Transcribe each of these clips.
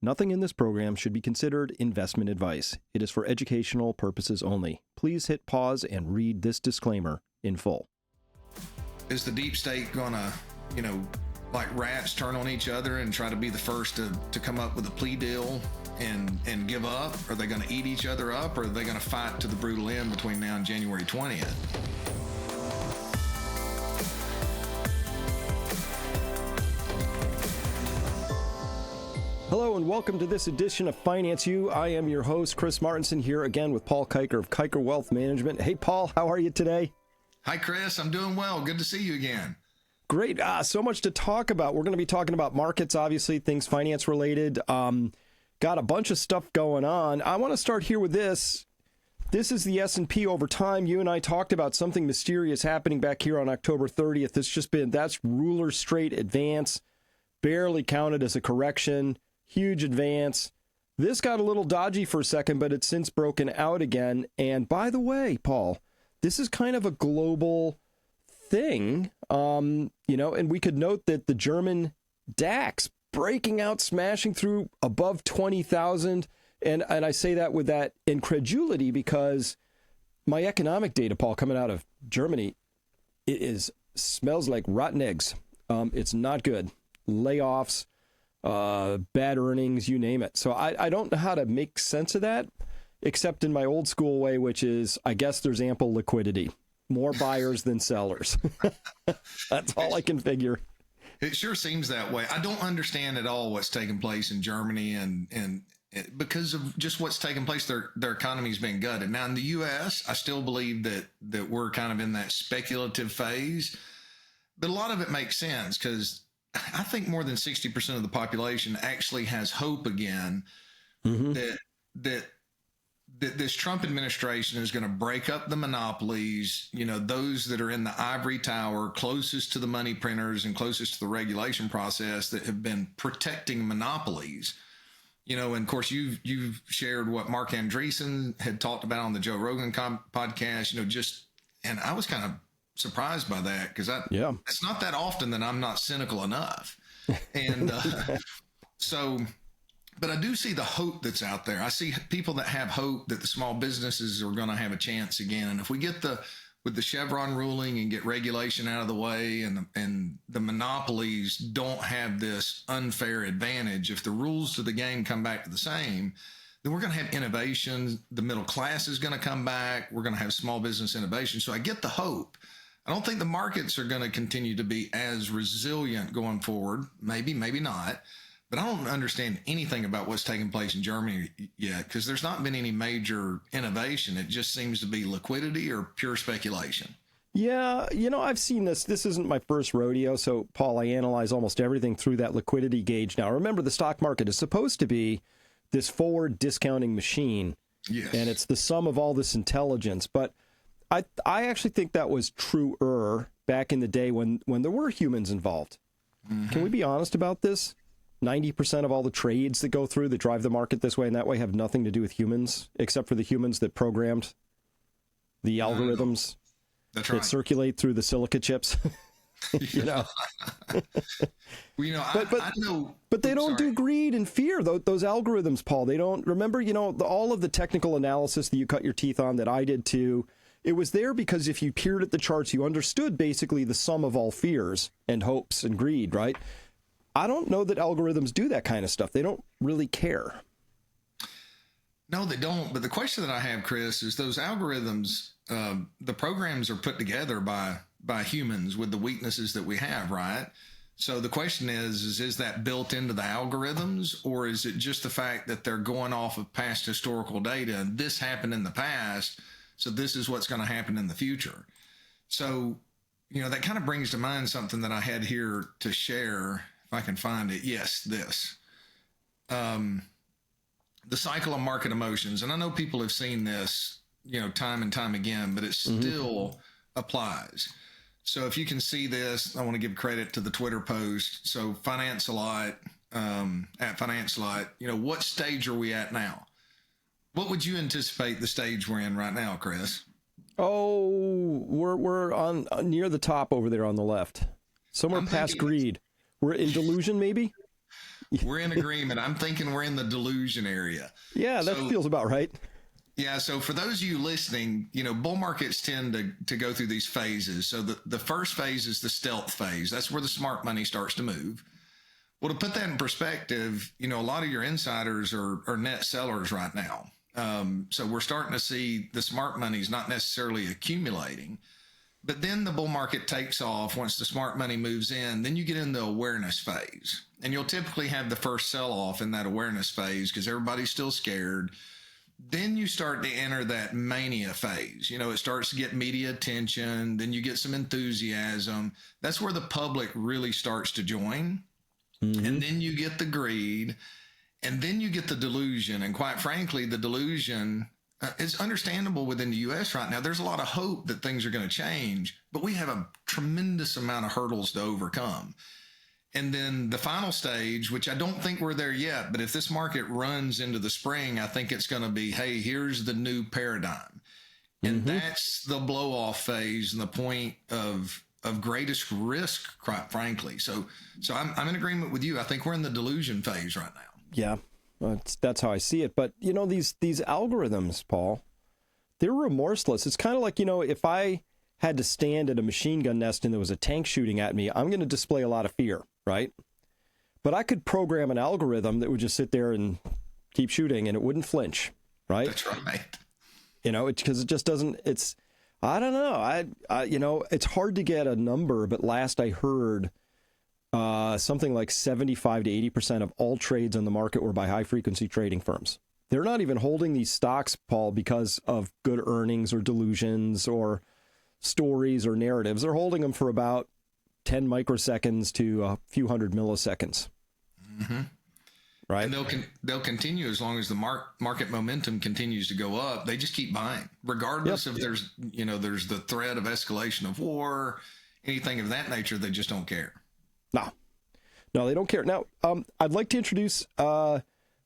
Nothing in this program should be considered investment advice. It is for educational purposes only. Please hit pause and read this disclaimer in full. Is the deep state gonna, like rats, turn on each other and try to be the first to come up with a plea deal and give up? Are they gonna eat each other up, or are they gonna fight to the brutal end between now and January 20th? Hello and welcome to this edition of Finance U. I am your host, Chris Martinson, here again with Paul Kiker of Kiker Wealth Management. Hey, Paul, how are you today? Hi, Chris. I'm doing well. Good to see you again. Great. So much to talk about. We're going to be talking about markets, obviously, things finance related. Got a bunch of stuff going on. I want to start here with this. This is the S&P over time. You and I talked about something mysterious happening back here on October 30th. That's ruler straight advance, barely counted as a correction. Huge advance. This got a little dodgy for a second, but it's since broken out again. And by the way, Paul, this is kind of a global thing, and we could note that the German DAX breaking out, smashing through above 20,000. And I say that with that incredulity because my economic data, Paul, coming out of Germany, smells like rotten eggs. It's not good. Layoffs. Bad earnings, you name it. So I don't know how to make sense of that, except in my old school way, which is, I guess there's ample liquidity, more buyers than sellers. That's all I can figure. It sure seems that way. I don't understand at all what's taking place in Germany and because of just what's taking place, their economy's been gutted. Now in the U.S., I still believe that we're kind of in that speculative phase, but a lot of it makes sense because I think more than 60% of the population actually has hope again that this Trump administration is going to break up the monopolies, those that are in the ivory tower closest to the money printers and closest to the regulation process that have been protecting monopolies. And of course, you've shared what Mark Andreessen had talked about on the Joe Rogan podcast, and I was kind of surprised by that because it's not that often that I'm not cynical enough. And but I do see the hope that's out there. I see people that have hope that the small businesses are going to have a chance again. And if we get with the Chevron ruling and get regulation out of the way and the monopolies don't have this unfair advantage, if the rules to the game come back to the same, then we're going to have innovation. The middle class is going to come back. We're going to have small business innovation. So I get the hope. I don't think the markets are going to continue to be as resilient going forward. Maybe, maybe not. But I don't understand anything about what's taking place in Germany yet because there's not been any major innovation. It just seems to be liquidity or pure speculation. Yeah, I've seen this. This isn't my first rodeo. So, Paul, I analyze almost everything through that liquidity gauge. Now, remember, the stock market is supposed to be this forward discounting machine. Yes. And it's the sum of all this intelligence. But I actually think that was truer back in the day when there were humans involved. Mm-hmm. Can we be honest about this? 90% of all the trades that go through that drive the market this way and that way have nothing to do with humans, except for the humans that programmed the algorithms that circulate through the silica chips. I know. But they don't do greed and fear. Those algorithms, Paul, they don't. Remember, all of the technical analysis that you cut your teeth on that I did too, it was there because if you peered at the charts, you understood basically the sum of all fears and hopes and greed, right? I don't know that algorithms do that kind of stuff. They don't really care. No, they don't. But the question that I have, Chris, is those algorithms, the programs are put together by humans with the weaknesses that we have, right? So the question is that built into the algorithms, or is it just the fact that they're going off of past historical data and this happened in the past, so this is what's going to happen in the future? So, that kind of brings to mind something that I had here to share, if I can find it. Yes, this. The cycle of market emotions. And I know people have seen this, time and time again, but it still applies. So if you can see this, I want to give credit to the Twitter post. So Finance a Lot, at Finance a Lot, what stage are we at now? What would you anticipate the stage we're in right now, Chris? Oh, we're on near the top over there on the left. Somewhere past greed. We're in delusion, maybe? We're in agreement. I'm thinking we're in the delusion area. Yeah, that feels about right. Yeah. So for those of you listening, bull markets tend to go through these phases. So the first phase is the stealth phase. That's where the smart money starts to move. Well, to put that in perspective, a lot of your insiders are net sellers right now. So we're starting to see the smart money is not necessarily accumulating, but then the bull market takes off. Once the smart money moves in, then you get in the awareness phase, and you'll typically have the first sell off in that awareness phase because everybody's still scared. Then you start to enter that mania phase. It starts to get media attention. Then you get some enthusiasm. That's where the public really starts to join. Mm-hmm. And then you get the greed, and then you get the delusion. And quite frankly, the delusion is understandable within the U.S. right now. There's a lot of hope that things are going to change, but we have a tremendous amount of hurdles to overcome. And then the final stage, which I don't think we're there yet, but if this market runs into the spring, I think it's going to be, hey, here's the new paradigm. And that's the blow off phase and the point of greatest risk, quite frankly. So I'm in agreement with you. I think we're in the delusion phase right now. Yeah, that's how I see it. But, these algorithms, Paul, they're remorseless. It's kind of like, if I had to stand at a machine gun nest and there was a tank shooting at me, I'm going to display a lot of fear, right? But I could program an algorithm that would just sit there and keep shooting and it wouldn't flinch, right? That's right. Because it just doesn't, I don't know. It's hard to get a number, but last I heard, something like 75 to 80% of all trades on the market were by high-frequency trading firms. They're not even holding these stocks, Paul, because of good earnings or delusions or stories or narratives. They're holding them for about 10 microseconds to a few hundred milliseconds. Mm-hmm. Right. And they'll continue as long as the market momentum continues to go up. They just keep buying, regardless if there's the threat of escalation of war, anything of that nature. They just don't care. No, they don't care. Now, I'd like to introduce the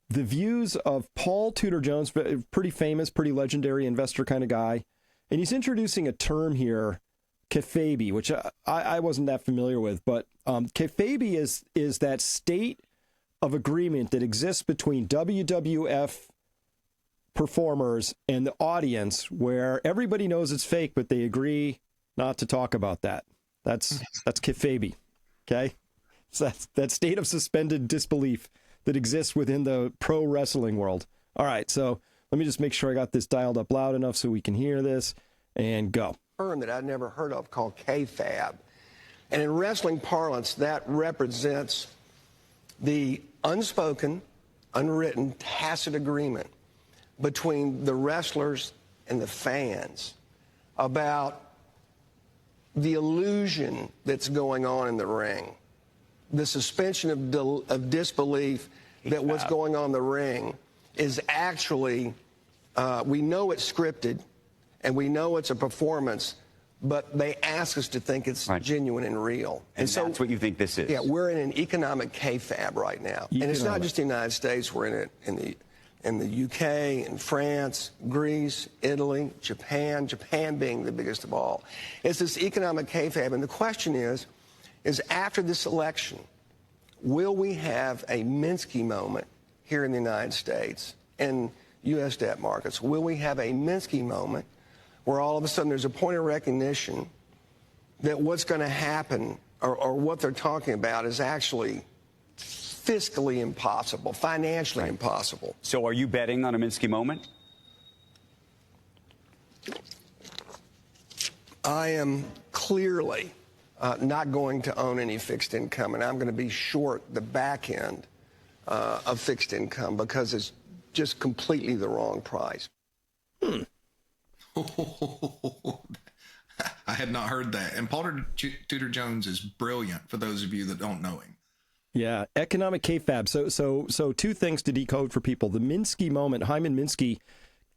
views of Paul Tudor Jones, pretty famous, pretty legendary investor kind of guy. And he's introducing a term here, kayfabe, which I wasn't that familiar with. But kayfabe is that state of agreement that exists between WWF performers and the audience where everybody knows it's fake, but they agree not to talk about that. That's kayfabe. Okay. So that's that state of suspended disbelief that exists within the pro wrestling world. All right. So let me just make sure I got this dialed up loud enough so we can hear this and go. Term that I'd never heard of called kayfabe. And in wrestling parlance, that represents the unspoken, unwritten, tacit agreement between the wrestlers and the fans about the illusion that's going on in the ring, the suspension of disbelief that what's going on in the ring is actually, we know it's scripted and we know it's a performance, but they ask us to think it's genuine and real. And so that's what you think this is? Yeah, we're in an economic kayfabe right now. And it's not just the United States. We're in it in the UK, in France, Greece, Italy, Japan being the biggest of all. It's this economic kayfabe. And the question is after this election, will we have a Minsky moment here in the United States and U.S. debt markets? Will we have a Minsky moment where all of a sudden there's a point of recognition that what's going to happen or what they're talking about is actually fiscally impossible, financially impossible? So are you betting on a Minsky moment? I am clearly not going to own any fixed income, and I'm going to be short the back end of fixed income because it's just completely the wrong price. I had not heard that. And Paul Tudor Jones is brilliant, for those of you that don't know him. Yeah, economic kayfabe. So two things to decode for people. The Minsky moment, Hyman Minsky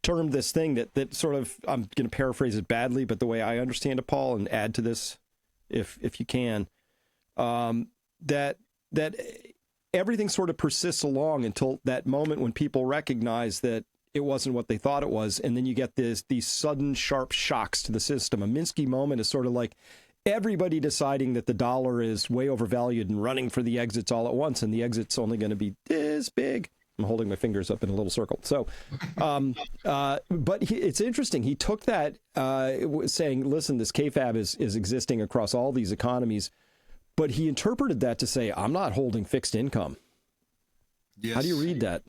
termed this thing that sort of, I'm going to paraphrase it badly, but the way I understand it, Paul, and add to this if you can, that everything sort of persists along until that moment when people recognize that it wasn't what they thought it was, and then you get these sudden sharp shocks to the system. A Minsky moment is sort of like everybody deciding that the dollar is way overvalued and running for the exits all at once, and the exit's only going to be this big. I'm holding my fingers up in a little circle. So, but it's interesting. He took that saying, listen, this kayfabe is existing across all these economies, but he interpreted that to say, I'm not holding fixed income. Yes. How do you read that?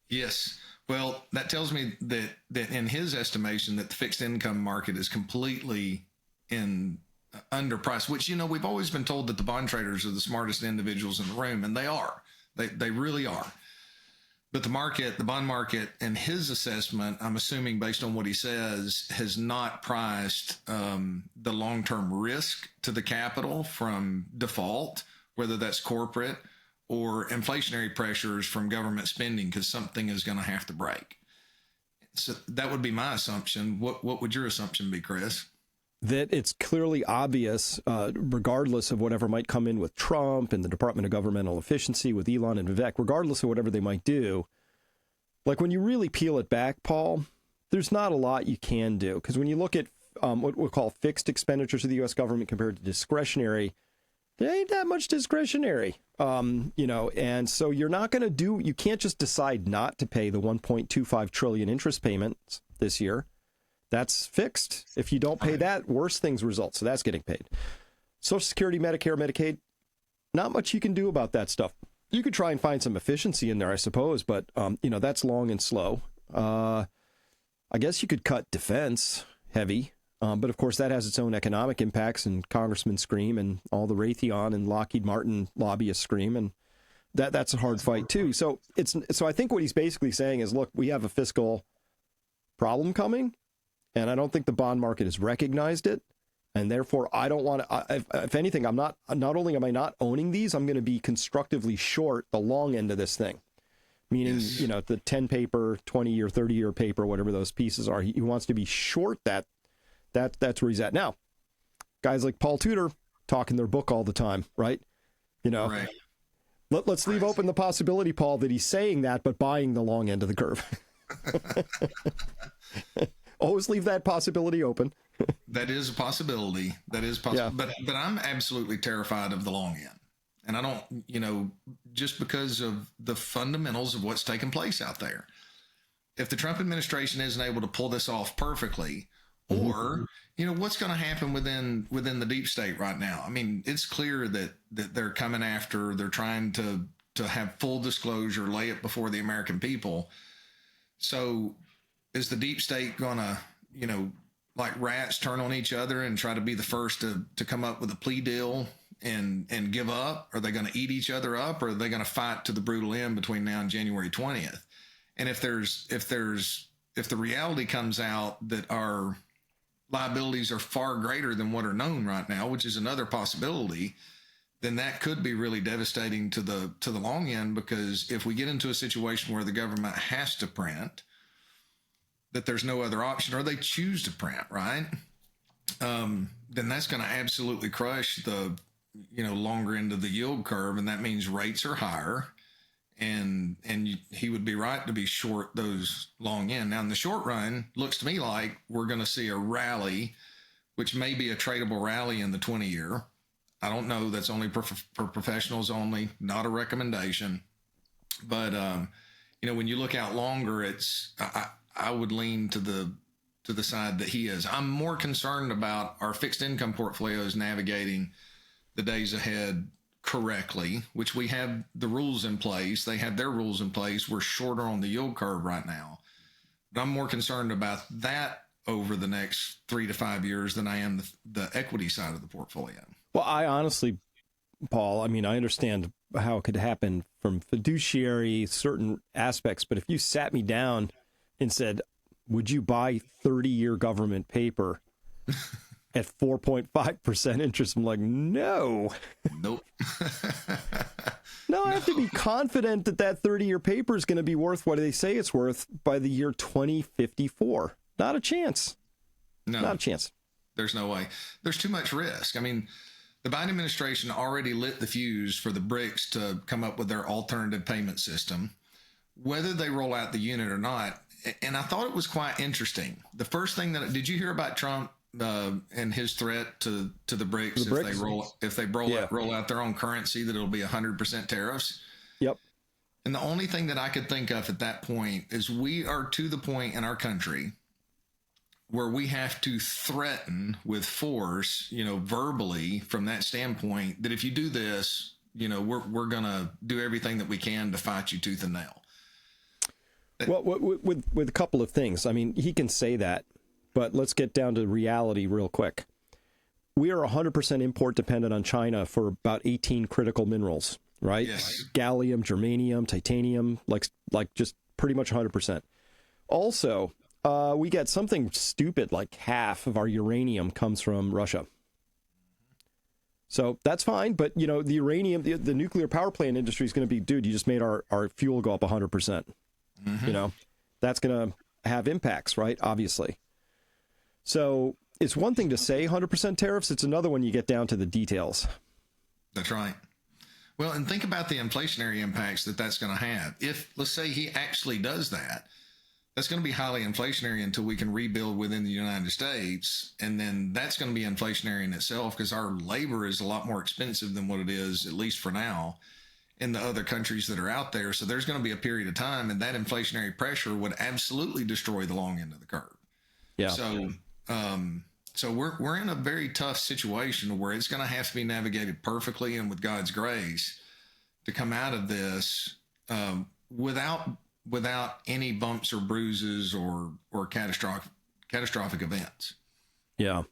Yes. Well, that tells me that in his estimation that the fixed income market is completely underpriced, which, we've always been told that the bond traders are the smartest individuals in the room, and they are. They really are. But the bond market, in his assessment, I'm assuming based on what he says, has not priced the long-term risk to the capital from default, whether that's corporate or inflationary pressures from government spending, because something is going to have to break. So that would be my assumption. What would your assumption be, Chris? That it's clearly obvious, regardless of whatever might come in with Trump and the Department of Governmental Efficiency with Elon and Vivek, regardless of whatever they might do, like when you really peel it back, Paul, there's not a lot you can do. Because when you look at what we call fixed expenditures of the U.S. government compared to discretionary, there ain't that much discretionary, and so you're not going to you can't just decide not to pay the 1.25 trillion interest payments this year. That's fixed. If you don't pay that, worse things result. So that's getting paid. Social Security, Medicare, Medicaid, not much you can do about that stuff. You could try and find some efficiency in there, I suppose, but, that's long and slow. I guess you could cut defense heavy, but of course that has its own economic impacts, and congressmen scream and all the Raytheon and Lockheed Martin lobbyists scream, and that's a hard fight too. So I think what he's basically saying is, look, we have a fiscal problem coming. And I don't think the bond market has recognized it. And therefore, I don't want to, if anything, not only am I not owning these, I'm going to be constructively short the long end of this thing. Meaning, Yes. The 10 paper, 20-year, 30-year paper, whatever those pieces are. He wants to be short that. That's where he's at. Now, guys like Paul Tudor talking their book all the time, right? Right. Let's leave open the possibility, Paul, that he's saying that, but buying the long end of the curve. Always leave that possibility open. That is a possibility. That is possible. Yeah. But I'm absolutely terrified of the long end. And I don't, just because of the fundamentals of what's taking place out there. If the Trump administration isn't able to pull this off perfectly, or, what's going to happen within the deep state right now? I mean, it's clear that they're coming after, they're trying to have full disclosure, lay it before the American people. So is the deep state going to, like rats, turn on each other and try to be the first to come up with a plea deal and give up? Are they going to eat each other up, or are they going to fight to the brutal end between now and January 20th? And if the reality comes out that our liabilities are far greater than what are known right now, which is another possibility, then that could be really devastating to the long end, because if we get into a situation where the government has to print, that there's no other option, or they choose to print, right? Then that's going to absolutely crush the, longer end of the yield curve. And that means rates are higher, and he would be right to be short those long end. Now in the short run, looks to me like we're going to see a rally, which may be a tradable rally in the 20-year. I don't know. That's only for professionals only, not a recommendation. But, when you look out longer, I would lean to the side that he is. I'm more concerned about our fixed income portfolios navigating the days ahead correctly, which we have the rules in place. They have their rules in place. We're shorter on the yield curve right now. But I'm more concerned about that over the next 3 to 5 years than I am the equity side of the portfolio. Well, I honestly, Paul, I understand how it could happen from fiduciary certain aspects, but if you sat me down and said, would you buy 30-year government paper at 4.5% interest? I'm like, no. Nope. No, I have to be confident that 30-year paper is going to be worth what they say it's worth by the year 2054. Not a chance. No. Not a chance. There's no way. There's too much risk. The Biden administration already lit the fuse for the BRICS to come up with their alternative payment system, whether they roll out the unit or not. And I thought it was quite interesting. The first thing did you hear about Trump and his threat to the BRICS, if they roll out their own currency, that it'll be 100% tariffs. Yep. And the only thing that I could think of at that point is we are to the point in our country where we have to threaten with force, verbally from that standpoint, that if you do this, we're going to do everything that we can to fight you tooth and nail. Well, with a couple of things. I mean, he can say that, but let's get down to reality real quick. We are 100% import dependent on China for about 18 critical minerals, right? Yes. Gallium, germanium, titanium, like just pretty much 100%. Also, we get something stupid like half of our uranium comes from Russia. So that's fine, but the uranium, the nuclear power plant industry is going to be, dude, you just made our fuel go up 100%. Mm-hmm. That's going to have impacts, right? Obviously. So it's one thing to say 100% tariffs. It's another when you get down to the details. That's right. Well, and think about the inflationary impacts that's going to have. If, let's say, he actually does that, that's going to be highly inflationary until we can rebuild within the United States. And then that's going to be inflationary in itself because our labor is a lot more expensive than what it is, at least for now, in the other countries that are out there. So there's going to be a period of time, and that inflationary pressure would absolutely destroy the long end of the curve. Yeah. So we're in a very tough situation where it's going to have to be navigated perfectly and with God's grace to come out of this without any bumps or bruises or catastrophic events. Yeah.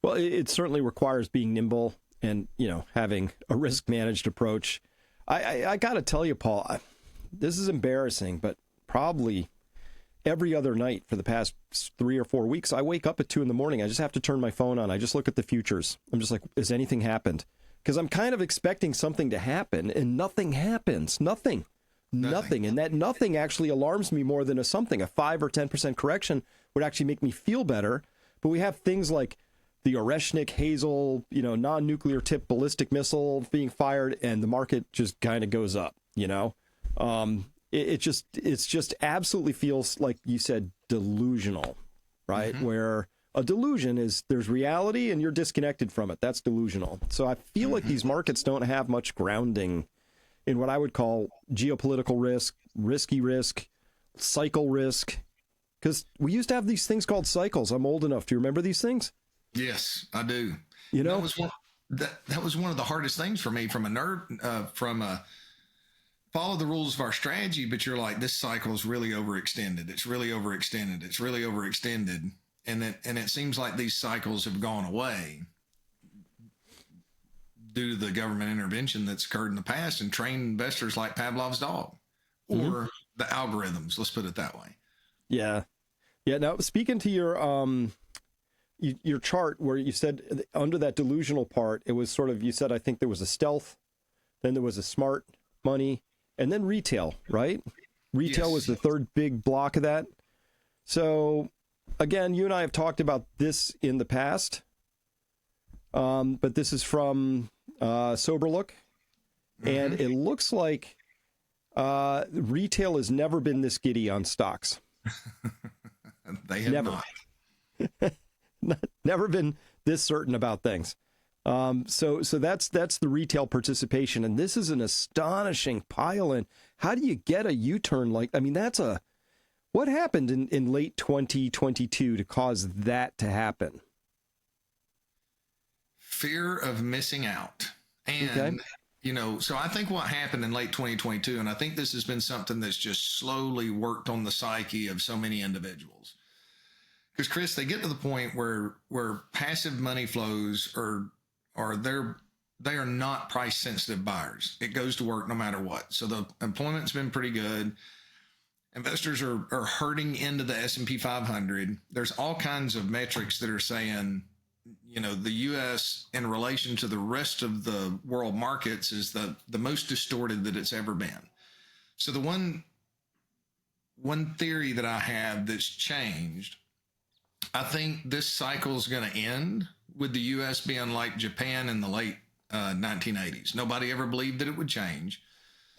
Well, it certainly requires being nimble and, having a risk managed approach. I got to tell you, Paul, this is embarrassing, but probably every other night for the past 3 or 4 weeks, I wake up at 2 a.m. I just have to turn my phone on. I just look at the futures. I'm just like, has anything happened? Because I'm kind of expecting something to happen and nothing happens. Nothing. And that nothing actually alarms me more than a 5 or 10% correction would actually make me feel better. But we have things like the Oreshnik Hazel, non-nuclear tipped ballistic missile being fired, and the market just kind of goes up, It just absolutely feels like you said delusional, right? Mm-hmm. Where a delusion is there's reality and you're disconnected from it. That's delusional. So I feel like these markets don't have much grounding in what I would call geopolitical risk, risky risk, cycle risk. Because we used to have these things called cycles. I'm old enough. Do you remember these things? Yes, I do. That was one of the hardest things for me from a nerd, follow the rules of our strategy, but you're like, this cycle is really overextended. It's really overextended. It's really overextended. And it seems like these cycles have gone away due to the government intervention that's occurred in the past and trained investors like Pavlov's dog or the algorithms. Let's put it that way. Yeah. Yeah. Now, speaking to your chart where you said under that delusional part, it was sort of, you said, I think there was a stealth, then there was a smart money, and then retail, right? Retail was the third big block of that. So again, you and I have talked about this in the past, but this is from Sober Look, and it looks like retail has never been this giddy on stocks. They have never. Never been this certain about things. So that's the retail participation, and this is an astonishing pile in. How do you get a U-turn what happened in late 2022 to cause that to happen? Fear of missing out. And, so I think what happened in late 2022, and I think this has been something that's just slowly worked on the psyche of so many individuals. Because, Chris, they get to the point where passive money flows they are not price sensitive buyers. It goes to work no matter what. So the employment's been pretty good. Investors are hurting into the S&P 500. There's all kinds of metrics that are saying, the U.S. in relation to the rest of the world markets is the most distorted that it's ever been. So the one theory that I have that's changed, I think this cycle is going to end with the U.S. being like Japan in the late 1980s. Nobody ever believed that it would change.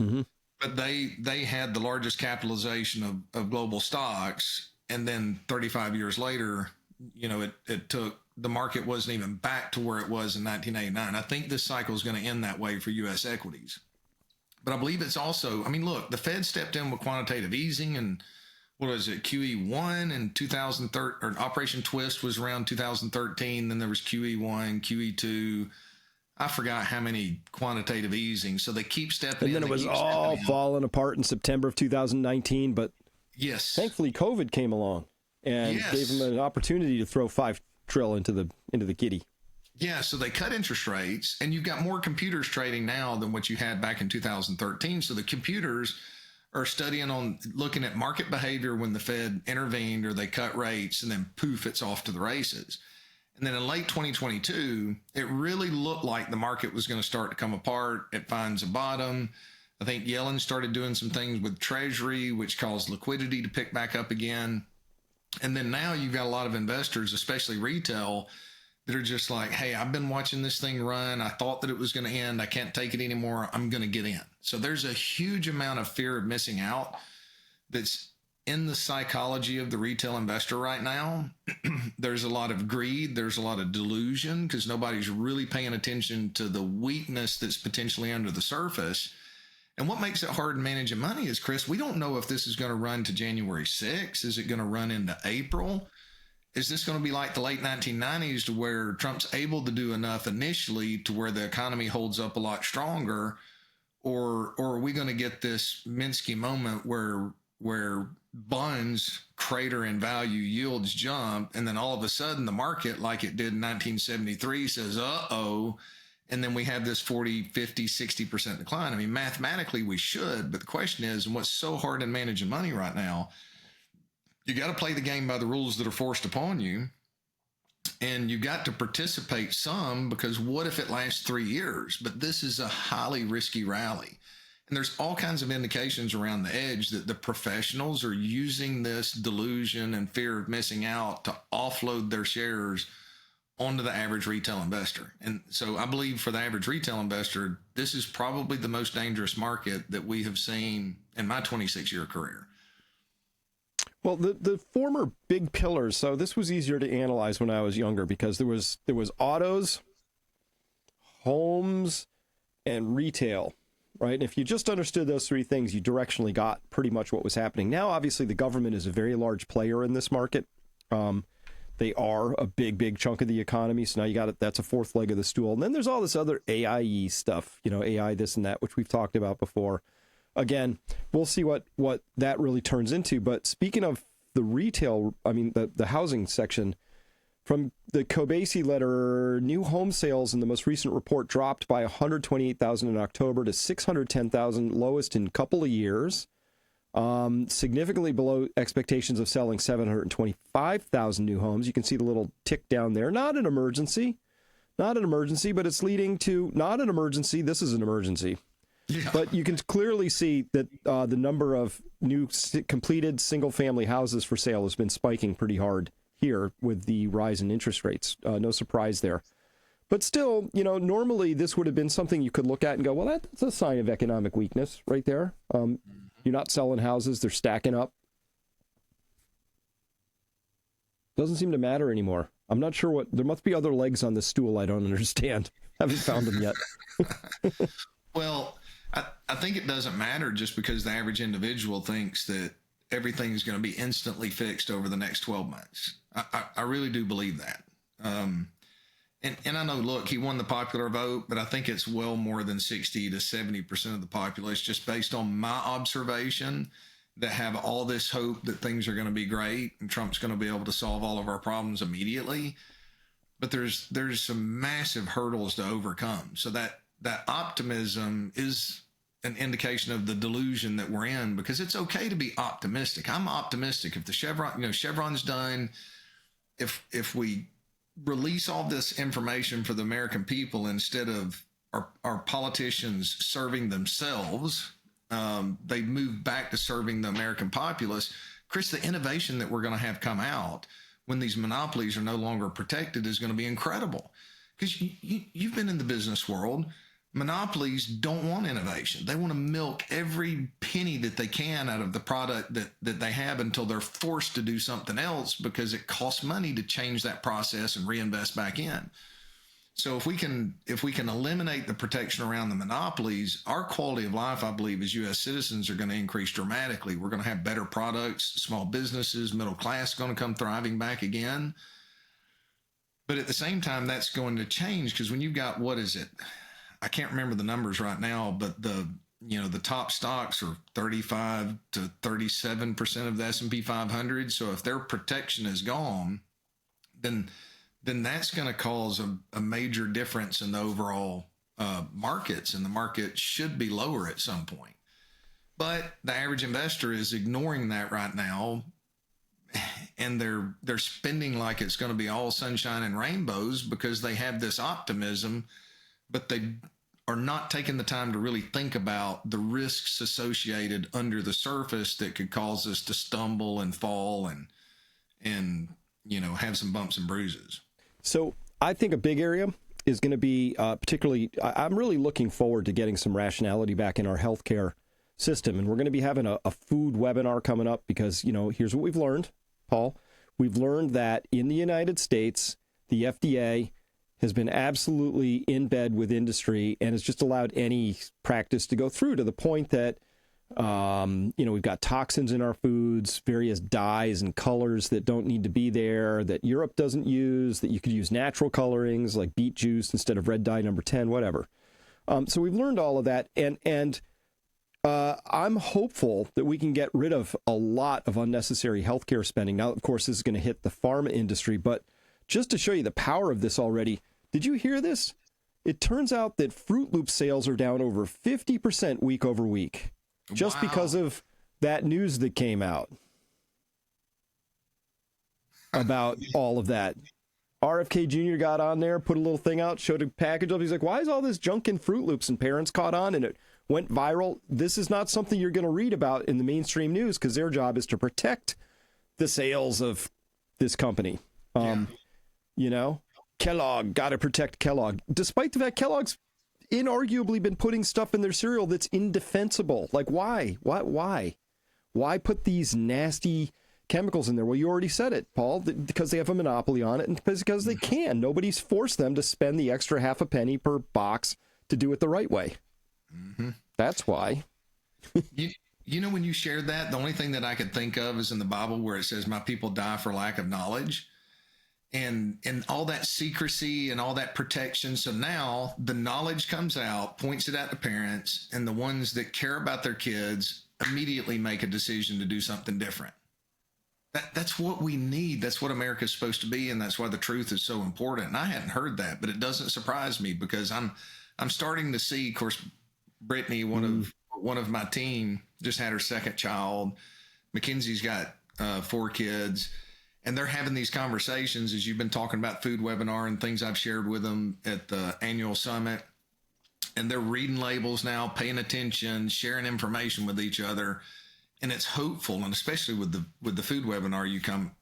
Mm-hmm. But they had the largest capitalization of global stocks. And then 35 years later, it took, the market wasn't even back to where it was in 1989. I think this cycle is going to end that way for U.S. equities. But I believe it's also, I mean, look, the Fed stepped in with quantitative easing and what was it, QE1 in 2013, or Operation Twist was around 2013. Then there was QE1, QE2. I forgot how many quantitative easing. So they keep stepping in. And then it was all falling apart in September of 2019. But yes, thankfully COVID came along and gave them an opportunity to throw $5 trillion into the kitty. Yeah, so they cut interest rates, and you've got more computers trading now than what you had back in 2013. So the computers are looking at market behavior when the Fed intervened or they cut rates, and then poof, it's off to the races. And then in late 2022, it really looked like the market was going to start to come apart. It finds a bottom. I think Yellen started doing some things with Treasury, which caused liquidity to pick back up again. And then now you've got a lot of investors, especially retail, that are just like, hey, I've been watching this thing run. I thought that it was going to end. I can't take it anymore. I'm going to get in. So there's a huge amount of fear of missing out that's in the psychology of the retail investor right now. There's a lot of greed. There's a lot of delusion because nobody's really paying attention to the weakness that's potentially under the surface. And what makes it hard in managing money is, Chris, we don't know if this is going to run to January 6th. Is it going to run into April? Is this going to be like the late 1990s to where Trump's able to do enough initially to where the economy holds up a lot stronger? Or are we going to get this Minsky moment where bonds crater in value, yields jump, and then all of a sudden the market, like it did in 1973, says, uh-oh, and then we have this 40, 50, 60% decline. I mean, mathematically we should, but the question is, and what's so hard in managing money right now, you got to play the game by the rules that are forced upon you. And you got to participate some, because what if it lasts 3 years? But this is a highly risky rally. And there's all kinds of indications around the edge that the professionals are using this delusion and fear of missing out to offload their shares onto the average retail investor. And so I believe for the average retail investor, this is probably the most dangerous market that we have seen in my 26-year career. Well, the former big pillars, so this was easier to analyze when I was younger because there was autos, homes, and retail, right? And if you just understood those three things, you directionally got pretty much what was happening. Now, obviously, the government is a very large player in this market. They are a big chunk of the economy. So now you got it. That's a fourth leg of the stool. And then there's all this other AI stuff, AI this and that, which we've talked about before. Again, we'll see what that really turns into. But speaking of the retail, I mean, the housing section, from the Kobasi letter, new home sales in the most recent report dropped by 128,000 in October to 610,000, lowest in a couple of years. Significantly below expectations of selling 725,000 new homes. You can see the little tick down there. Not an emergency, but it's leading to not an emergency. This is an emergency. Yeah. But you can clearly see that the number of new completed single-family houses for sale has been spiking pretty hard here with the rise in interest rates. No surprise there. But still, normally this would have been something you could look at and go, well, that's a sign of economic weakness right there. You're not selling houses. They're stacking up. Doesn't seem to matter anymore. I'm not sure there must be other legs on this stool I don't understand. Haven't found them yet. Well, I think it doesn't matter just because the average individual thinks that everything's going to be instantly fixed over the next 12 months. I really do believe that. And I know, look, he won the popular vote, but I think it's well more than 60 to 70% of the populace, just based on my observation, that have all this hope that things are going to be great and Trump's going to be able to solve all of our problems immediately. But there's some massive hurdles to overcome. So that optimism is an indication of the delusion that we're in, because it's okay to be optimistic. I'm optimistic. If the Chevron's done, if we release all this information for the American people instead of our politicians serving themselves, they move back to serving the American populace. Chris, the innovation that we're going to have come out when these monopolies are no longer protected is going to be incredible. Because you've been in the business world. Monopolies don't want innovation. They want to milk every penny that they can out of the product that they have until they're forced to do something else because it costs money to change that process and reinvest back in. So if we can eliminate the protection around the monopolies, our quality of life, I believe, as U.S. citizens are going to increase dramatically. We're going to have better products, small businesses, middle class going to come thriving back again. But at the same time, that's going to change because when you've got, what is it? I can't remember the numbers right now, but the top stocks are 35 to 37% of the S&P 500. So if their protection is gone, then that's going to cause a major difference in the overall markets, and the market should be lower at some point. But the average investor is ignoring that right now, and they're spending like it's going to be all sunshine and rainbows because they have this optimism, but they are not taking the time to really think about the risks associated under the surface that could cause us to stumble and fall and have some bumps and bruises. So I think a big area is going to be particularly, I'm really looking forward to getting some rationality back in our healthcare system. And we're going to be having a food webinar coming up because, here's what we've learned, Paul. We've learned that in the United States, the FDA has been absolutely in bed with industry and has just allowed any practice to go through to the point that, we've got toxins in our foods, various dyes and colors that don't need to be there, that Europe doesn't use, that you could use natural colorings like beet juice instead of red dye number 10, whatever. So we've learned all of that. And I'm hopeful that we can get rid of a lot of unnecessary healthcare spending. Now, of course, this is going to hit the pharma industry, but just to show you the power of this already, did you hear this? It turns out that Fruit Loop sales are down over 50% week over week, just because of that news that came out about all of that. RFK Jr. got on there, put a little thing out, showed a package up. He's like, why is all this junk in Fruit Loops? And parents caught on and it went viral. This is not something you're going to read about in the mainstream news because their job is to protect the sales of this company. Kellogg, got to protect Kellogg, despite the fact Kellogg's inarguably been putting stuff in their cereal that's indefensible. Like, why? Why put these nasty chemicals in there? Well, you already said it, Paul, because they have a monopoly on it and because they can. Nobody's forced them to spend the extra half a penny per box to do it the right way. Mm-hmm. That's why. When you shared that, the only thing that I could think of is in the Bible where it says, my people die for lack of knowledge. And all that secrecy and all that protection. So now the knowledge comes out, points it out to parents, and the ones that care about their kids immediately make a decision to do something different. That's what we need. That's what America's supposed to be, and that's why the truth is so important. And I hadn't heard that, but it doesn't surprise me because I'm starting to see, of course, Brittany, one of my team, just had her second child. Mackenzie's got 4 kids. And they're having these conversations, as you've been talking about food webinar and things I've shared with them at the annual summit. And they're reading labels now, paying attention, sharing information with each other. And it's hopeful. And especially with the food webinar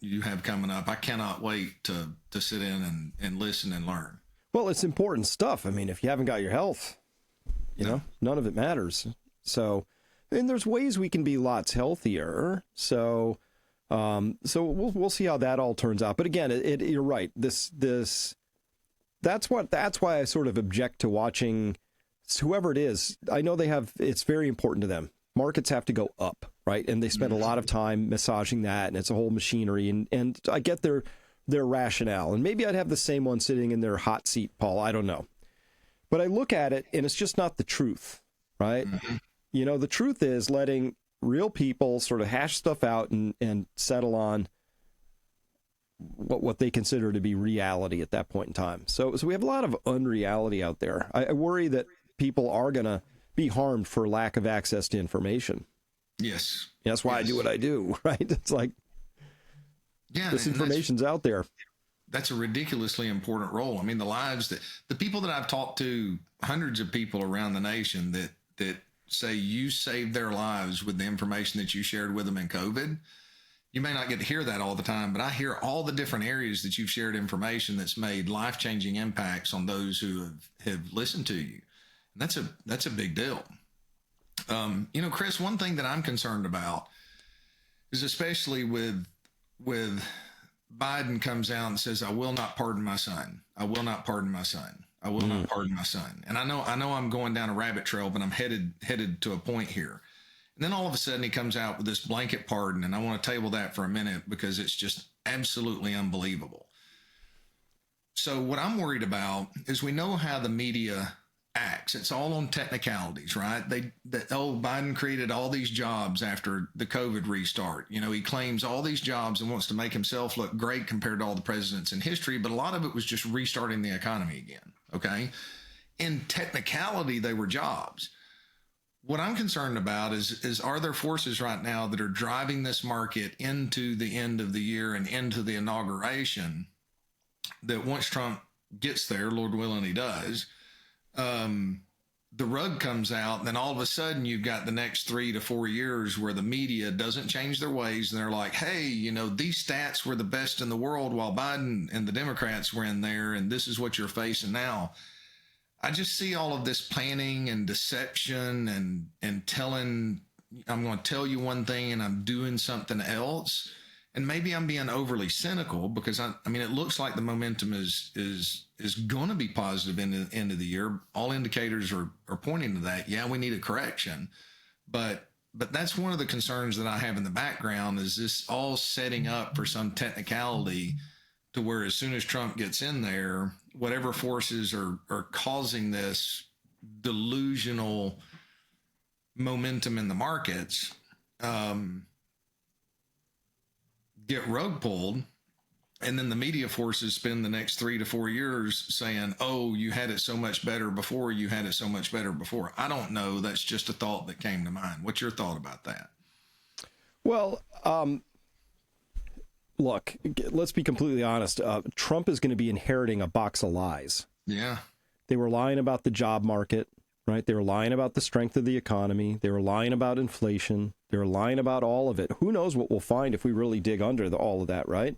you have coming up, I cannot wait to sit in and listen and learn. Well, it's important stuff. I mean, if you haven't got your health, none of it matters. So, and there's ways we can be lots healthier. So we'll see how that all turns out. But again, you're right. That's why I sort of object to watching whoever it is. I know it's very important to them. Markets have to go up, right? And they spend a lot of time massaging that, and it's a whole machinery. And I get their rationale. And maybe I'd have the same one sitting in their hot seat, Paul. I don't know. But I look at it, and it's just not the truth, right? Mm-hmm. The truth is letting real people sort of hash stuff out and settle on what they consider to be reality at that point in time. So we have a lot of unreality out there. I worry that people are going to be harmed for lack of access to information. Yes. That's why I do what I do, right? It's like, this information's out there. That's a ridiculously important role. I mean, the people that I've talked to, hundreds of people around the nation that say you saved their lives with the information that you shared with them in COVID. You may not get to hear that all the time, but I hear all the different areas that you've shared information that's made life-changing impacts on those who have listened to you. That's a big deal. Chris, one thing that I'm concerned about is especially with Biden comes out and says, "I will not pardon my son. I will not pardon my son. I will not pardon my son." And I know I'm going down a rabbit trail, but I'm headed to a point here. And then all of a sudden he comes out with this blanket pardon, and I want to table that for a minute because it's just absolutely unbelievable. So what I'm worried about is we know how the media acts. It's all on technicalities, right? Biden created all these jobs after the COVID restart. He claims all these jobs and wants to make himself look great compared to all the presidents in history, but a lot of it was just restarting the economy again, okay? In technicality, they were jobs. What I'm concerned about is are there forces right now that are driving this market into the end of the year and into the inauguration that once Trump gets there, Lord willing he does, the rug comes out, and then all of a sudden you've got the next 3 to 4 years where the media doesn't change their ways, and they're like, hey, these stats were the best in the world while Biden and the Democrats were in there, and this is what you're facing now. I just see all of this planning and deception and telling, I'm going to tell you one thing and I'm doing something else. And maybe I'm being overly cynical because I mean, it looks like the momentum is going to be positive in the end of the year. All indicators are pointing to that. Yeah, we need a correction, but that's one of the concerns that I have in the background. Is this all setting up for some technicality to where as soon as Trump gets in there, whatever forces are causing this delusional momentum in the markets, get rug pulled, and then the media forces spend the next 3 to 4 years saying, oh, you had it so much better before, you had it so much better before. I don't know. That's just a thought that came to mind. What's your thought about that? Well, look, let's be completely honest. Trump is going to be inheriting a box of lies. Yeah. They were lying about the job market, right? They were lying about the strength of the economy. They were lying about inflation. They were lying about all of it. Who knows what we'll find if we really dig under all of that, right?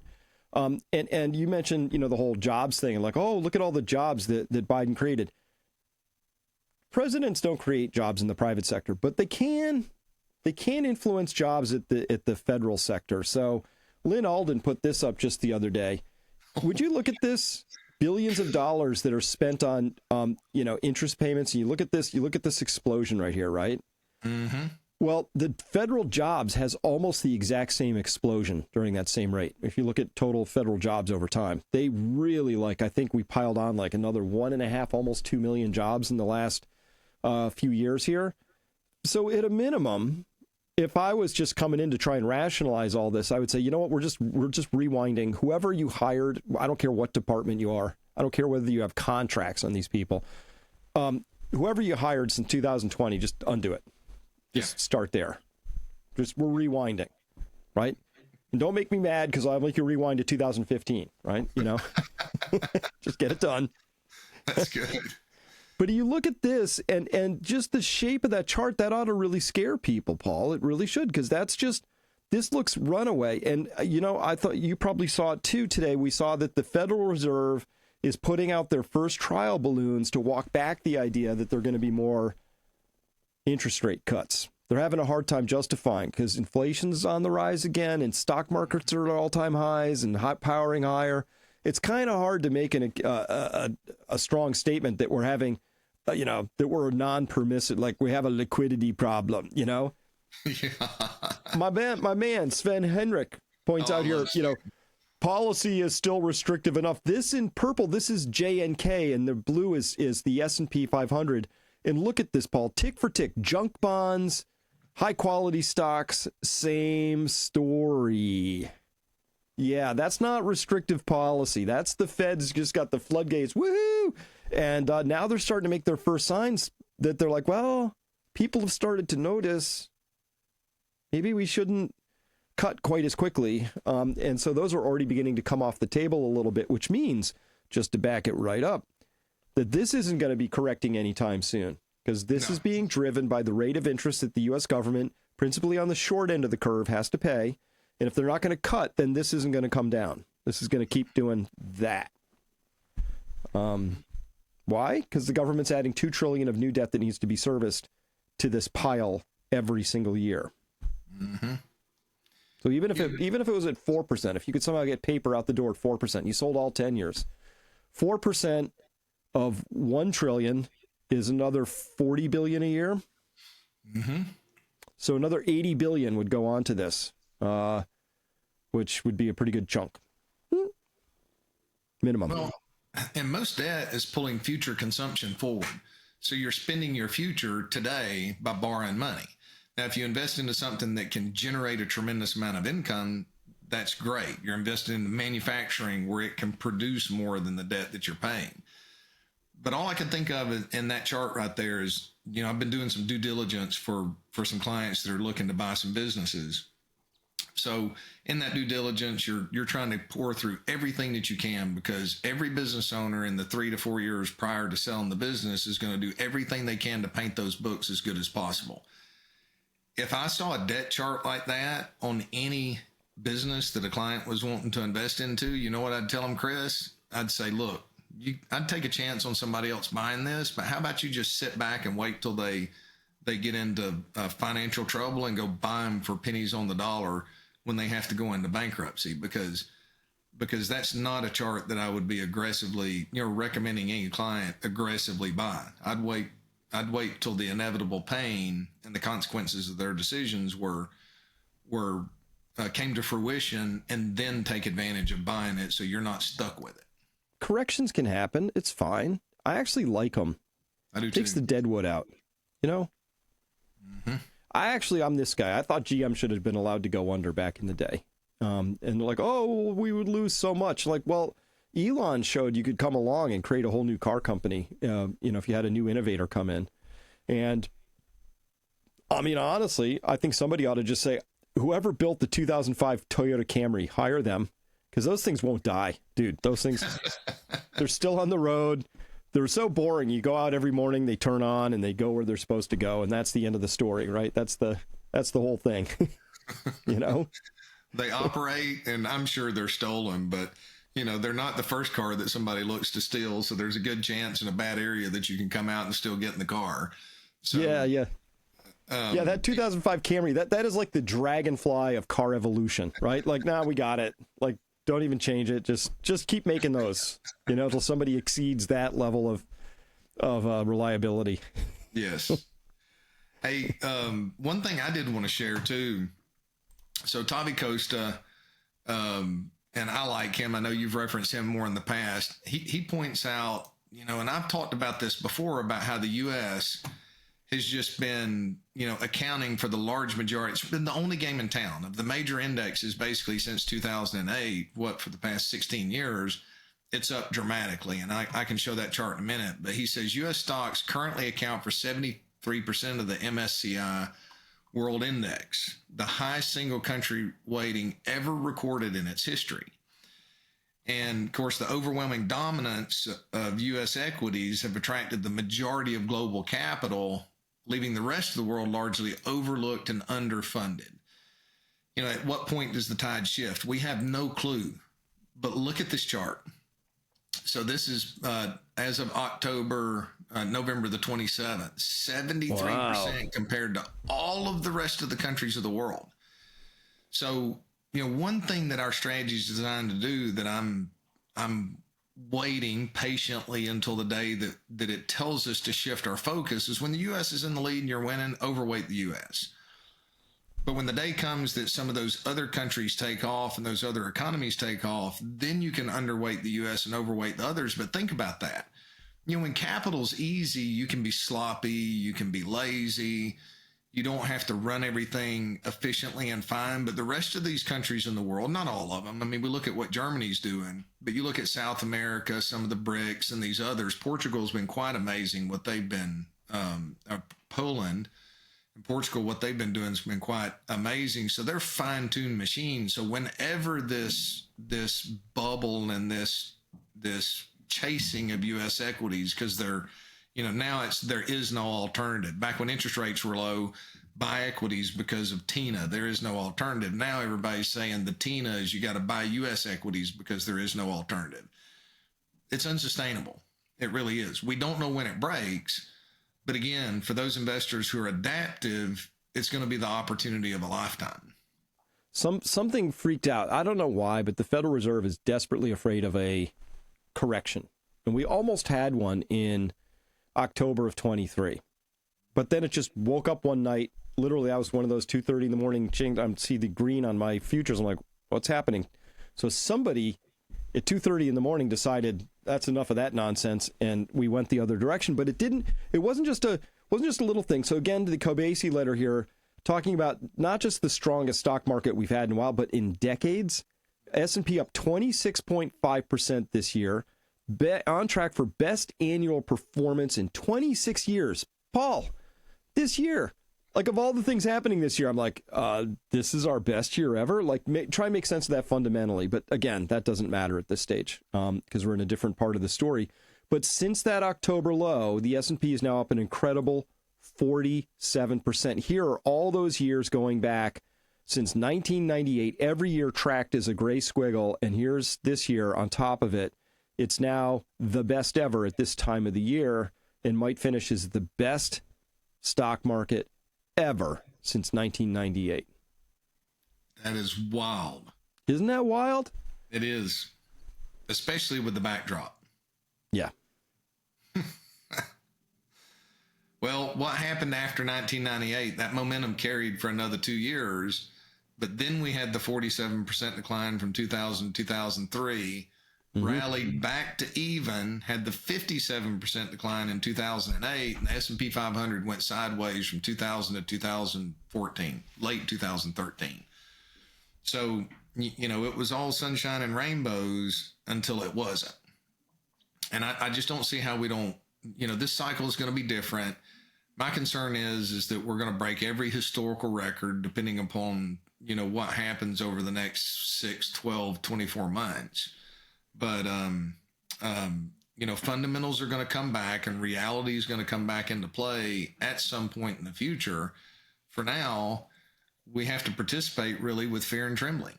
And you mentioned, the whole jobs thing, and like, oh, look at all the jobs that Biden created. Presidents don't create jobs in the private sector, but they can influence jobs at the federal sector. So Lynn Alden put this up just the other day. Would you look at this? Billions of dollars that are spent on, interest payments. And you look at this explosion right here, right? Mm-hmm. Well, the federal jobs has almost the exact same explosion during that same rate. If you look at total federal jobs over time, they really I think we piled on like another 1.5, almost 2 million jobs in the last few years here. So at a minimum, if I was just coming in to try and rationalize all this, I would say, you know what, we're just rewinding. Whoever you hired, I don't care what department you are. I don't care whether you have contracts on these people. Whoever you hired since 2020, just undo it. Just start there. We're rewinding, right? And don't make me mad because I'll make you rewind to 2015, right? Just get it done. That's good. But you look at this and just the shape of that chart, that ought to really scare people, Paul. It really should, because this looks runaway. And, I thought you probably saw it too today. We saw that the Federal Reserve is putting out their first trial balloons to walk back the idea that they're going to be more interest rate cuts. They're having a hard time justifying because inflation's on the rise again and stock markets are at all-time highs and powering higher. It's kind of hard to make a strong statement that we're having, that we're non-permissive, like we have a liquidity problem, Yeah. My man, Sven Henrik points out here, policy is still restrictive enough. This in purple, this is JNK, and the blue is the S&P 500. And look at this, Paul, tick for tick, junk bonds, high quality stocks, same story. Yeah, that's not restrictive policy. That's the Fed's just got the floodgates. Woohoo! And now they're starting to make their first signs that they're like, well, people have started to notice maybe we shouldn't cut quite as quickly. And so those are already beginning to come off the table a little bit, which means, just to back it right up, that this isn't going to be correcting anytime soon, because this is being driven by the rate of interest that the U.S. government, principally on the short end of the curve, has to pay. And if they're not going to cut, then this isn't going to come down. This is going to keep doing that. Why? Because the government's adding $2 trillion of new debt that needs to be serviced to this pile every single year. Mm-hmm. So even if it was at 4%, if you could somehow get paper out the door at 4%, you sold all 10 years, 4% of 1 trillion is another 40 billion a year. Mm-hmm. So another 80 billion would go on to this, which would be a pretty good chunk. Minimum. Well, and most debt is pulling future consumption forward. So you're spending your future today by borrowing money. Now, if you invest into something that can generate a tremendous amount of income, that's great. You're investing in manufacturing where it can produce more than the debt that you're paying. But all I can think of in that chart right there is, I've been doing some due diligence for some clients that are looking to buy some businesses. So in that due diligence, you're trying to pour through everything that you can, because every business owner in the 3 to 4 years prior to selling the business is going to do everything they can to paint those books as good as possible. If I saw a debt chart like that on any business that a client was wanting to invest into, you know what I'd tell them, Chris? I'd say, look, I'd take a chance on somebody else buying this, but how about you just sit back and wait till they get into financial trouble and go buy them for pennies on the dollar when they have to go into bankruptcy, because that's not a chart that I would be aggressively, recommending any client aggressively buy. I'd wait till the inevitable pain and the consequences of their decisions came to fruition, and then take advantage of buying it so you're not stuck with it. Corrections can happen. It's fine. I actually like them. I do Takes too. the deadwood out, Mm-hmm. I'm this guy. I thought GM should have been allowed to go under back in the day. And they're like, oh, we would lose so much. Like, well, Elon showed you could come along and create a whole new car company, if you had a new innovator come in. And I mean, honestly, I think somebody ought to just say, whoever built the 2005 Toyota Camry, hire them, because those things won't die, dude. Those things, they're still on the road. They're so boring. You go out every morning, they turn on, and they go where they're supposed to go, and that's the end of the story, right? That's the whole thing, They operate, and I'm sure they're stolen, but they're not the first car that somebody looks to steal. So there's a good chance in a bad area that you can come out and still get in the car. So, yeah. That 2005 Camry, that is like the dragonfly of car evolution, right? Like, nah, we got it. Like, don't even change it. Just keep making those, until somebody exceeds that level of reliability. Yes. Hey, one thing I did want to share too. So Tavi Costa, and I like him. I know you've referenced him more in the past. He points out, and I've talked about this before, about how the U.S. has just been, accounting for the large majority. It's been the only game in town of the major indexes basically since 2008. For the past 16 years, it's up dramatically. And I can show that chart in a minute. But he says U.S. stocks currently account for 73% of the MSCI World Index, the highest single country weighting ever recorded in its history. And of course, the overwhelming dominance of U.S. equities have attracted the majority of global capital, leaving the rest of the world largely overlooked and underfunded. At what point does the tide shift? We have no clue. But look at this chart. So this is as of November the 27th, 73% compared to all of the rest of the countries of the world. So, one thing that our strategy is designed to do, that I'm waiting patiently until the day that it tells us to shift our focus, is when the U.S. is in the lead and you're winning, overweight the U.S. But when the day comes that some of those other countries take off and those other economies take off, then you can underweight the U.S. and overweight the others. But think about that. When capital's easy, you can be sloppy, you can be lazy, you don't have to run everything efficiently and fine. But the rest of these countries in the world, not all of them, I mean, we look at what Germany's doing, but you look at South America, some of the BRICS and these others. Portugal's been quite amazing what they've been, Poland and Portugal, what they've been doing has been quite amazing. So they're fine-tuned machines. So whenever this bubble and this chasing of U.S. equities, because they're, now there is no alternative. Back when interest rates were low, buy equities because of TINA. There is no alternative. Now everybody's saying the TINA is you got to buy U.S. equities because there is no alternative. It's unsustainable. It really is. We don't know when it breaks. But again, for those investors who are adaptive, it's going to be the opportunity of a lifetime. Something freaked out. I don't know why, but the Federal Reserve is desperately afraid of a correction. And we almost had one in October of 23. But then it just woke up one night. Literally, I was one of those 2:30 in the morning. I see the green on my futures. I'm like, what's happening? So somebody at 2:30 in the morning decided that's enough of that nonsense, and we went the other direction. But it wasn't just a little thing. So again, the Kobasi letter here, talking about not just the strongest stock market we've had in a while, but in decades. S&P up 26.5% this year, on track for best annual performance in 26 years. Paul, this year, like of all the things happening this year, I'm like, this is our best year ever. Like, try and make sense of that fundamentally. But again, that doesn't matter at this stage because we're in a different part of the story. But since that October low, the S&P is now up an incredible 47%. Here are all those years going back since 1998. Every year tracked as a gray squiggle. And here's this year on top of it. It's now the best ever at this time of the year and might finish as the best stock market ever since 1998. That is wild. Isn't that wild? It is, especially with the backdrop. Yeah. Well, what happened after 1998? That momentum carried for another 2 years, but then we had the 47% decline from 2000 to 2003, rallied back to even, had the 57% decline in 2008, and the S&P 500 went sideways from 2000 to 2014, late 2013. So, it was all sunshine and rainbows until it wasn't. And I just don't see how we don't, this cycle is going to be different. My concern is that we're going to break every historical record depending upon, what happens over the next 6, 12, 24 months. But, fundamentals are going to come back and reality is going to come back into play at some point in the future. For now, we have to participate really with fear and trembling.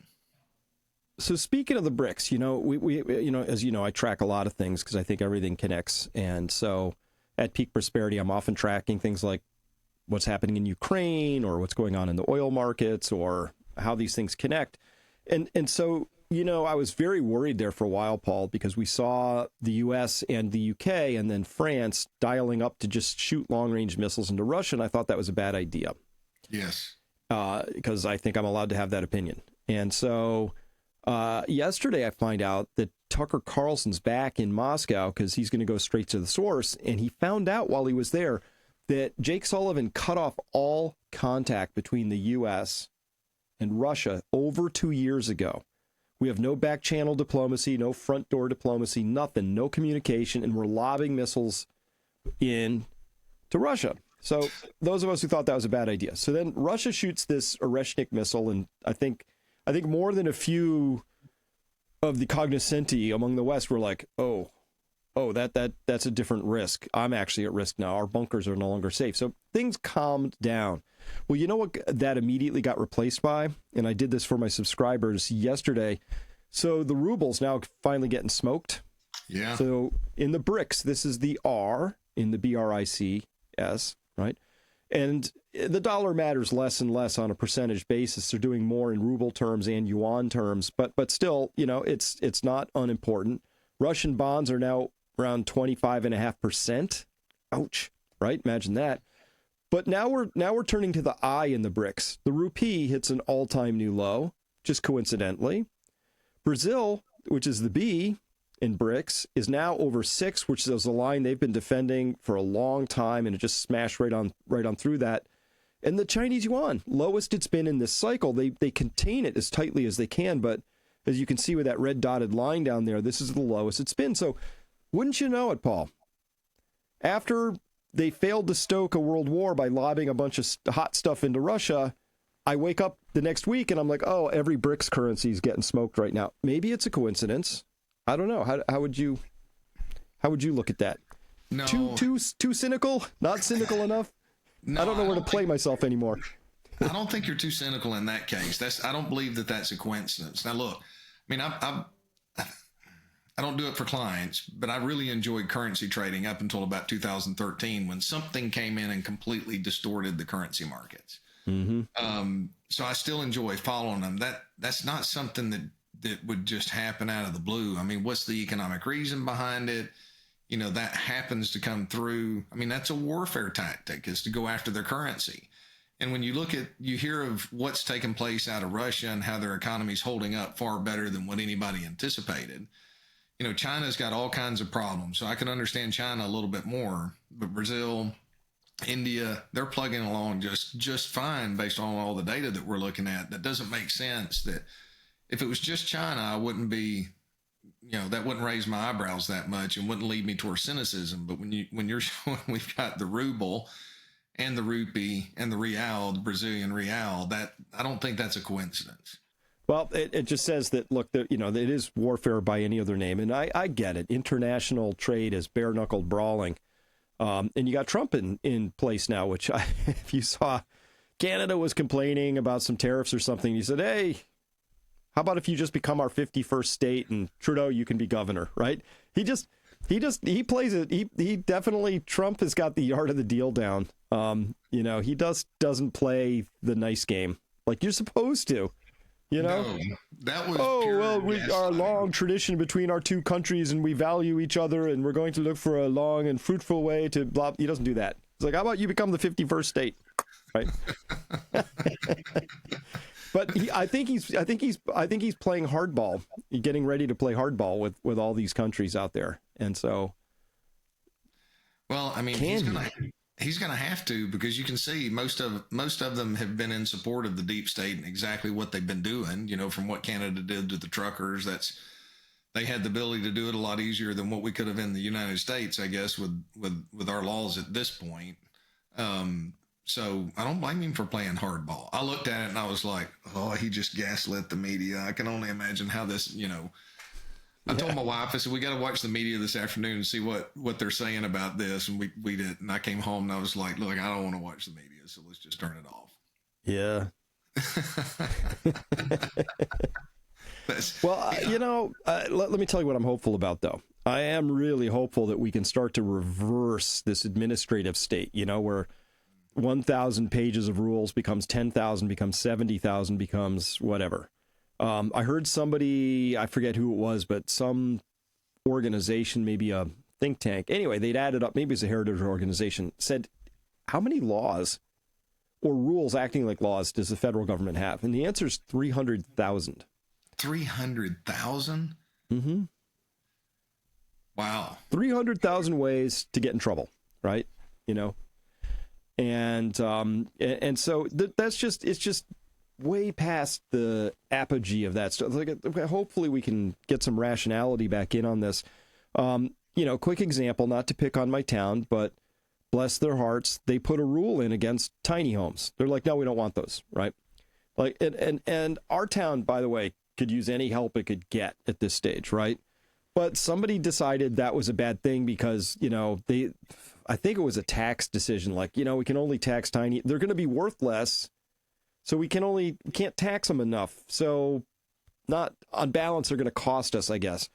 So speaking of the BRICS, we as you know, I track a lot of things because I think everything connects. And so at Peak Prosperity, I'm often tracking things like what's happening in Ukraine or what's going on in the oil markets or how these things connect. And so, I was very worried there for a while, Paul, because we saw the U.S. and the U.K. and then France dialing up to just shoot long-range missiles into Russia. And I thought that was a bad idea. Yes. Because I think I'm allowed to have that opinion. And so yesterday I find out that Tucker Carlson's back in Moscow because he's going to go straight to the source. And he found out while he was there that Jake Sullivan cut off all contact between the U.S. and Russia over 2 years ago. We have no back channel diplomacy, no front door diplomacy, nothing, no communication, and we're lobbing missiles in to Russia. So those of us who thought that was a bad idea. So then Russia shoots this Oreshnik missile, and I think more than a few of the cognoscenti among the West were like, oh, that's a different risk. I'm actually at risk now. Our bunkers are no longer safe. So things calmed down. Well, you know what that immediately got replaced by? And I did this for my subscribers yesterday. So the ruble's now finally getting smoked. Yeah. So in the BRICS, this is the R in the BRICS, right? And the dollar matters less and less on a percentage basis. They're doing more in ruble terms and yuan terms, but still, it's not unimportant. Russian bonds are now around 25.5%. Ouch, right? Imagine that. But now we're turning to the I in the BRICS. The rupee hits an all-time new low, just coincidentally. Brazil, which is the B in BRICS, is now over 6, which is a line they've been defending for a long time, and it just smashed right on through that. And the Chinese yuan, lowest it's been in this cycle. They contain it as tightly as they can, but as you can see with that red dotted line down there, this is the lowest it's been. So wouldn't you know it, Paul? After they failed to stoke a world war by lobbing a bunch of hot stuff into Russia, I wake up the next week and I'm like, oh, every BRICS currency is getting smoked right now. Maybe it's a coincidence. I don't know. How would you look at that? No. Too cynical? Not cynical enough? No, I don't know where to play myself anymore. I don't think you're too cynical in that case. I don't believe that that's a coincidence. Now, look, I mean, I don't do it for clients, but I really enjoyed currency trading up until about 2013 when something came in and completely distorted the currency markets. So I still enjoy following them. That's not something that would just happen out of the blue. I mean, what's the economic reason behind it? You know, that happens to come through. I mean, that's a warfare tactic, is to go after their currency. And when you hear of what's taken place out of Russia and how their economy is holding up far better than what anybody anticipated. You know, China's got all kinds of problems. So I can understand China a little bit more, but Brazil, India, they're plugging along just fine based on all the data that we're looking at. That doesn't make sense. That if it was just China, I wouldn't be, you know, that wouldn't raise my eyebrows that much and wouldn't lead me towards cynicism. But when you're showing we've got the ruble and the rupee and the real, the Brazilian real, that I don't think that's a coincidence. Well, it just says that, look, you know, it is warfare by any other name. And I get it. International trade is bare knuckled brawling. And you got Trump in place now, which if you saw, Canada was complaining about some tariffs or something. He said, hey, how about if you just become our 51st state and Trudeau, you can be governor, right? He plays it. He definitely, Trump has got the art of the deal down. You know, he doesn't play the nice game like you're supposed to. You know, no, that was we are a long tradition between our two countries and we value each other and we're going to look for a long and fruitful way to blah. He doesn't do that. He's like, how about you become the 51st state, right? But I think he's playing hardball, getting ready to play hardball with all these countries out there, and so. Well, I mean, he's gonna have to, because you can see most of them have been in support of the deep state and exactly what they've been doing. You know, from what Canada did to the truckers, they had the ability to do it a lot easier than what we could have in the United States, I guess, with our laws at this point. So I don't blame him for playing hardball. I looked at it and I was like, oh, he just gaslit the media. I can only imagine how this, you know. I told my wife, I said, we got to watch the media this afternoon and see what they're saying about this. And we did. And I came home and I was like, look, I don't want to watch the media, so let's just turn it off. Yeah. Well, you know, let me tell you what I'm hopeful about, though. I am really hopeful that we can start to reverse this administrative state, you know, where 1,000 pages of rules becomes 10,000, becomes 70,000, becomes whatever. I heard somebody, I forget who it was, but some organization, maybe a think tank. Anyway, they'd added up, maybe it's a heritage organization, said, how many laws or rules acting like laws does the federal government have? And the answer is 300,000. 300,000? Mm-hmm. Wow. 300,000 ways to get in trouble, right? You know? And so it's just way past the apogee of that stuff. Like, hopefully we can get some rationality back in on this. You know, quick example, not to pick on my town, but bless their hearts, they put a rule in against tiny homes. They're like, no, we don't want those, right? Like, and our town, by the way, could use any help it could get at this stage, right? But somebody decided that was a bad thing because, you know, I think it was a tax decision. Like, you know, we can only tax tiny. They're going to be worth less. So we can't tax them enough. So not on balance, they're going to cost us, I guess.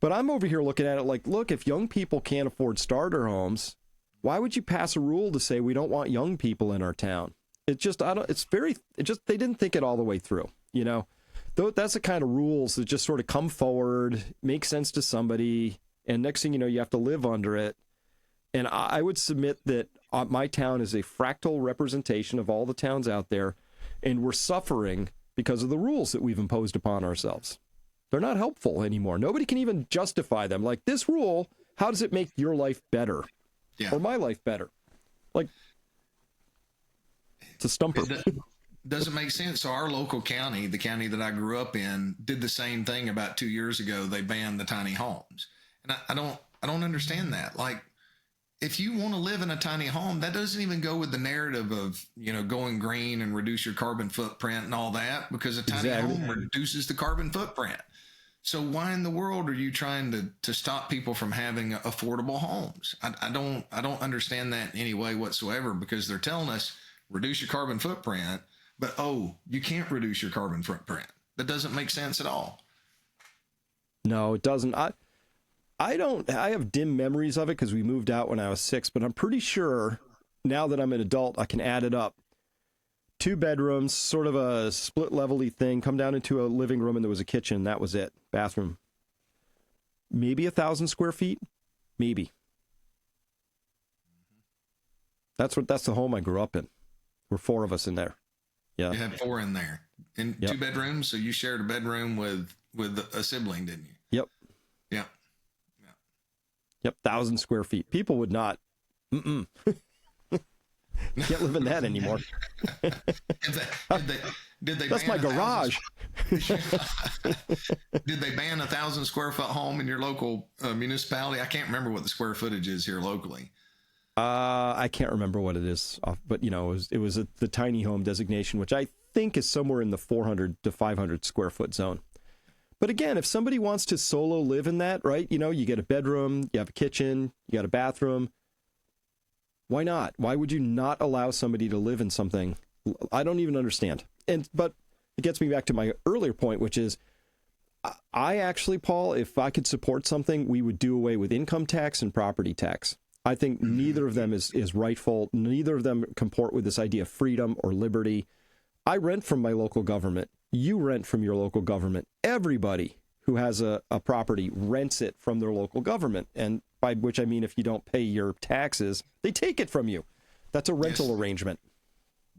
But I'm over here looking at it like, look, if young people can't afford starter homes, why would you pass a rule to say we don't want young people in our town? They didn't think it all the way through, you know? That's the kind of rules that just sort of come forward, make sense to somebody, and next thing you know, you have to live under it. And I would submit that my town is a fractal representation of all the towns out there, and we're suffering because of the rules that we've imposed upon ourselves. They're not helpful anymore. Nobody can even justify them. Like, this rule, how does it make your life better? Yeah. Or my life better? Like, it's a stumper. Doesn't make sense. So our local county, the county that I grew up in, did the same thing about 2 years ago. They banned the tiny homes. And I don't understand that. Like, if you want to live in a tiny home, that doesn't even go with the narrative of, you know, going green and reduce your carbon footprint and all that, because a tiny home reduces the carbon footprint. So why in the world are you trying to stop people from having affordable homes? I don't understand that in any way whatsoever, because they're telling us reduce your carbon footprint, but, oh, you can't reduce your carbon footprint. That doesn't make sense at all. No, it doesn't. I don't. I have dim memories of it because we moved out when I was 6, but I'm pretty sure now that I'm an adult, I can add it up. 2 bedrooms, sort of a split level-y thing, come down into a living room, and there was a kitchen. That was it. Bathroom. Maybe 1,000 square feet. Maybe. That's the home I grew up in. We're 4 of us in there. Yeah. You had 4 in there. In 2 bedrooms, so you shared a bedroom with a sibling, didn't you? Yep. Yeah. Yep, 1,000 square feet. People would not. Can't live in that anymore. Did they That's my garage. Did they ban 1,000 square foot home in your local municipality? I can't remember what the square footage is here locally. I can't remember what it is, but it was the tiny home designation, which I think is somewhere in the 400 to 500 square foot zone. But again, if somebody wants to solo live in that, right? You get a bedroom, you have a kitchen, you got a bathroom. Why not? Why would you not allow somebody to live in something? I don't even understand. But it gets me back to my earlier point, which is I actually, Paul, if I could support something, we would do away with income tax and property tax. I think neither of them is rightful. Neither of them comport with this idea of freedom or liberty. I rent from my local government. You rent from your local government. Everybody who has a property rents it from their local government. And by which I mean if you don't pay your taxes, they take it from you. That's a rental arrangement.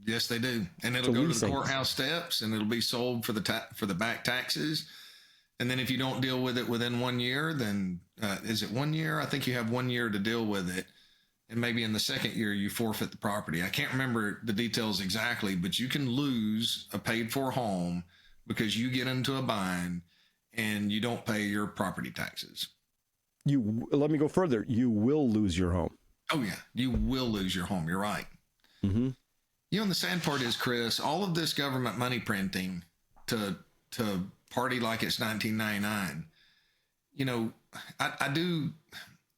Yes, they do. And it'll go to the courthouse steps, and it'll be sold for the back taxes. And then if you don't deal with it within 1 year, then is it 1 year? I think you have 1 year to deal with it. And maybe in the second year, you forfeit the property. I can't remember the details exactly, but you can lose a paid-for home because you get into a bind and you don't pay your property taxes. Let me go further. You will lose your home. Oh, yeah. You will lose your home. You're right. Mm-hmm. And the sad part is, Chris, all of this government money printing to party like it's 1999. I do.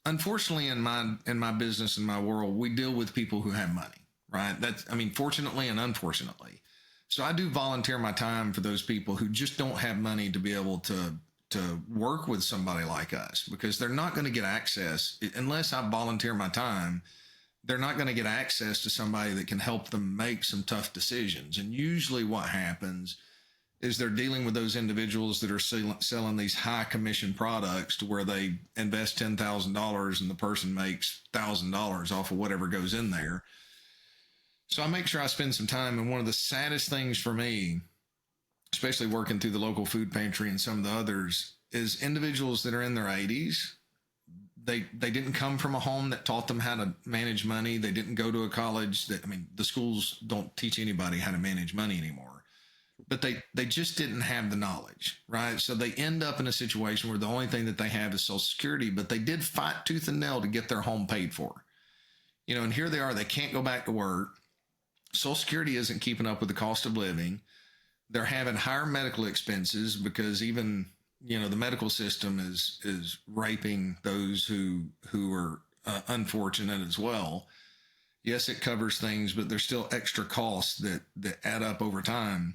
Unfortunately, in my business, in my world, we deal with people who have money, right? Fortunately and unfortunately. So I do volunteer my time for those people who just don't have money to be able to work with somebody like us, because they're not going to get access unless I volunteer my time. They're not going to get access to somebody that can help them make some tough decisions. And usually what happens is they're dealing with those individuals that are selling these high commission products to where they invest $10,000 and the person makes $1,000 off of whatever goes in there. So I make sure I spend some time. And one of the saddest things for me, especially working through the local food pantry and some of the others, is individuals that are in their 80s. They didn't come from a home that taught them how to manage money. They didn't go to a college the schools don't teach anybody how to manage money anymore. But they just didn't have the knowledge, right? So they end up in a situation where the only thing that they have is Social Security, but they did fight tooth and nail to get their home paid for. And here they are, they can't go back to work. Social Security isn't keeping up with the cost of living. They're having higher medical expenses because even, the medical system is raping those who are unfortunate as well. Yes, it covers things, but there's still extra costs that add up over time.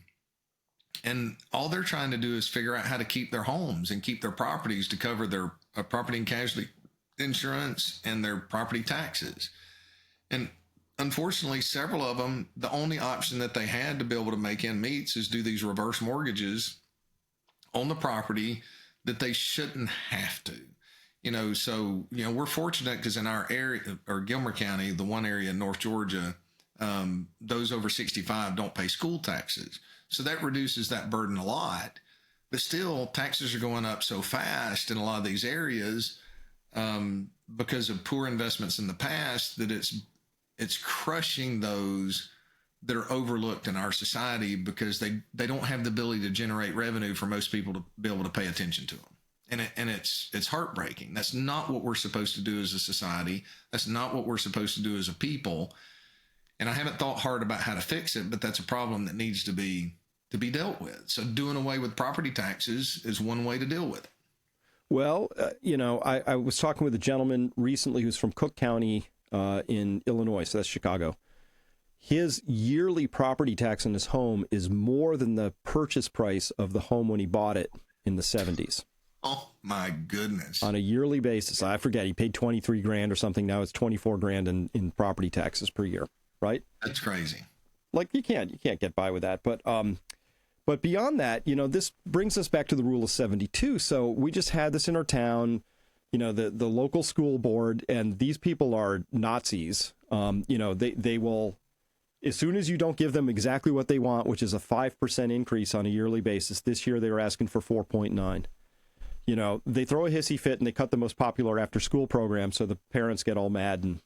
And all they're trying to do is figure out how to keep their homes and keep their properties to cover their property and casualty insurance and their property taxes. And unfortunately, several of them, the only option that they had to be able to make ends meet is do these reverse mortgages on the property that they shouldn't have to. So we're fortunate because in our area, or Gilmer County, the one area in North Georgia, those over 65 don't pay school taxes. So that reduces that burden a lot. But still, taxes are going up so fast in a lot of these areas because of poor investments in the past that it's crushing those that are overlooked in our society because they don't have the ability to generate revenue for most people to be able to pay attention to them. And it's heartbreaking. That's not what we're supposed to do as a society. That's not what we're supposed to do as a people. And I haven't thought hard about how to fix it, but that's a problem that needs to be dealt with. So doing away with property taxes is one way to deal with it. Well, I was talking with a gentleman recently who's from Cook County in Illinois, so that's Chicago. His yearly property tax on his home is more than the purchase price of the home when he bought it in the 70s. Oh my goodness. on a yearly basis. I forget, he paid 23 grand or something. Now it's 24 grand in property taxes per year, right? That's crazy. Like you can't get by with that. But beyond that, this brings us back to the rule of 72. So we just had this in our town, the local school board, and these people are Nazis. They will, as soon as you don't give them exactly what they want, which is a 5% increase on a yearly basis. This year they were asking for 4.9. They throw a hissy fit and they cut the most popular after school program. So the parents get all mad and,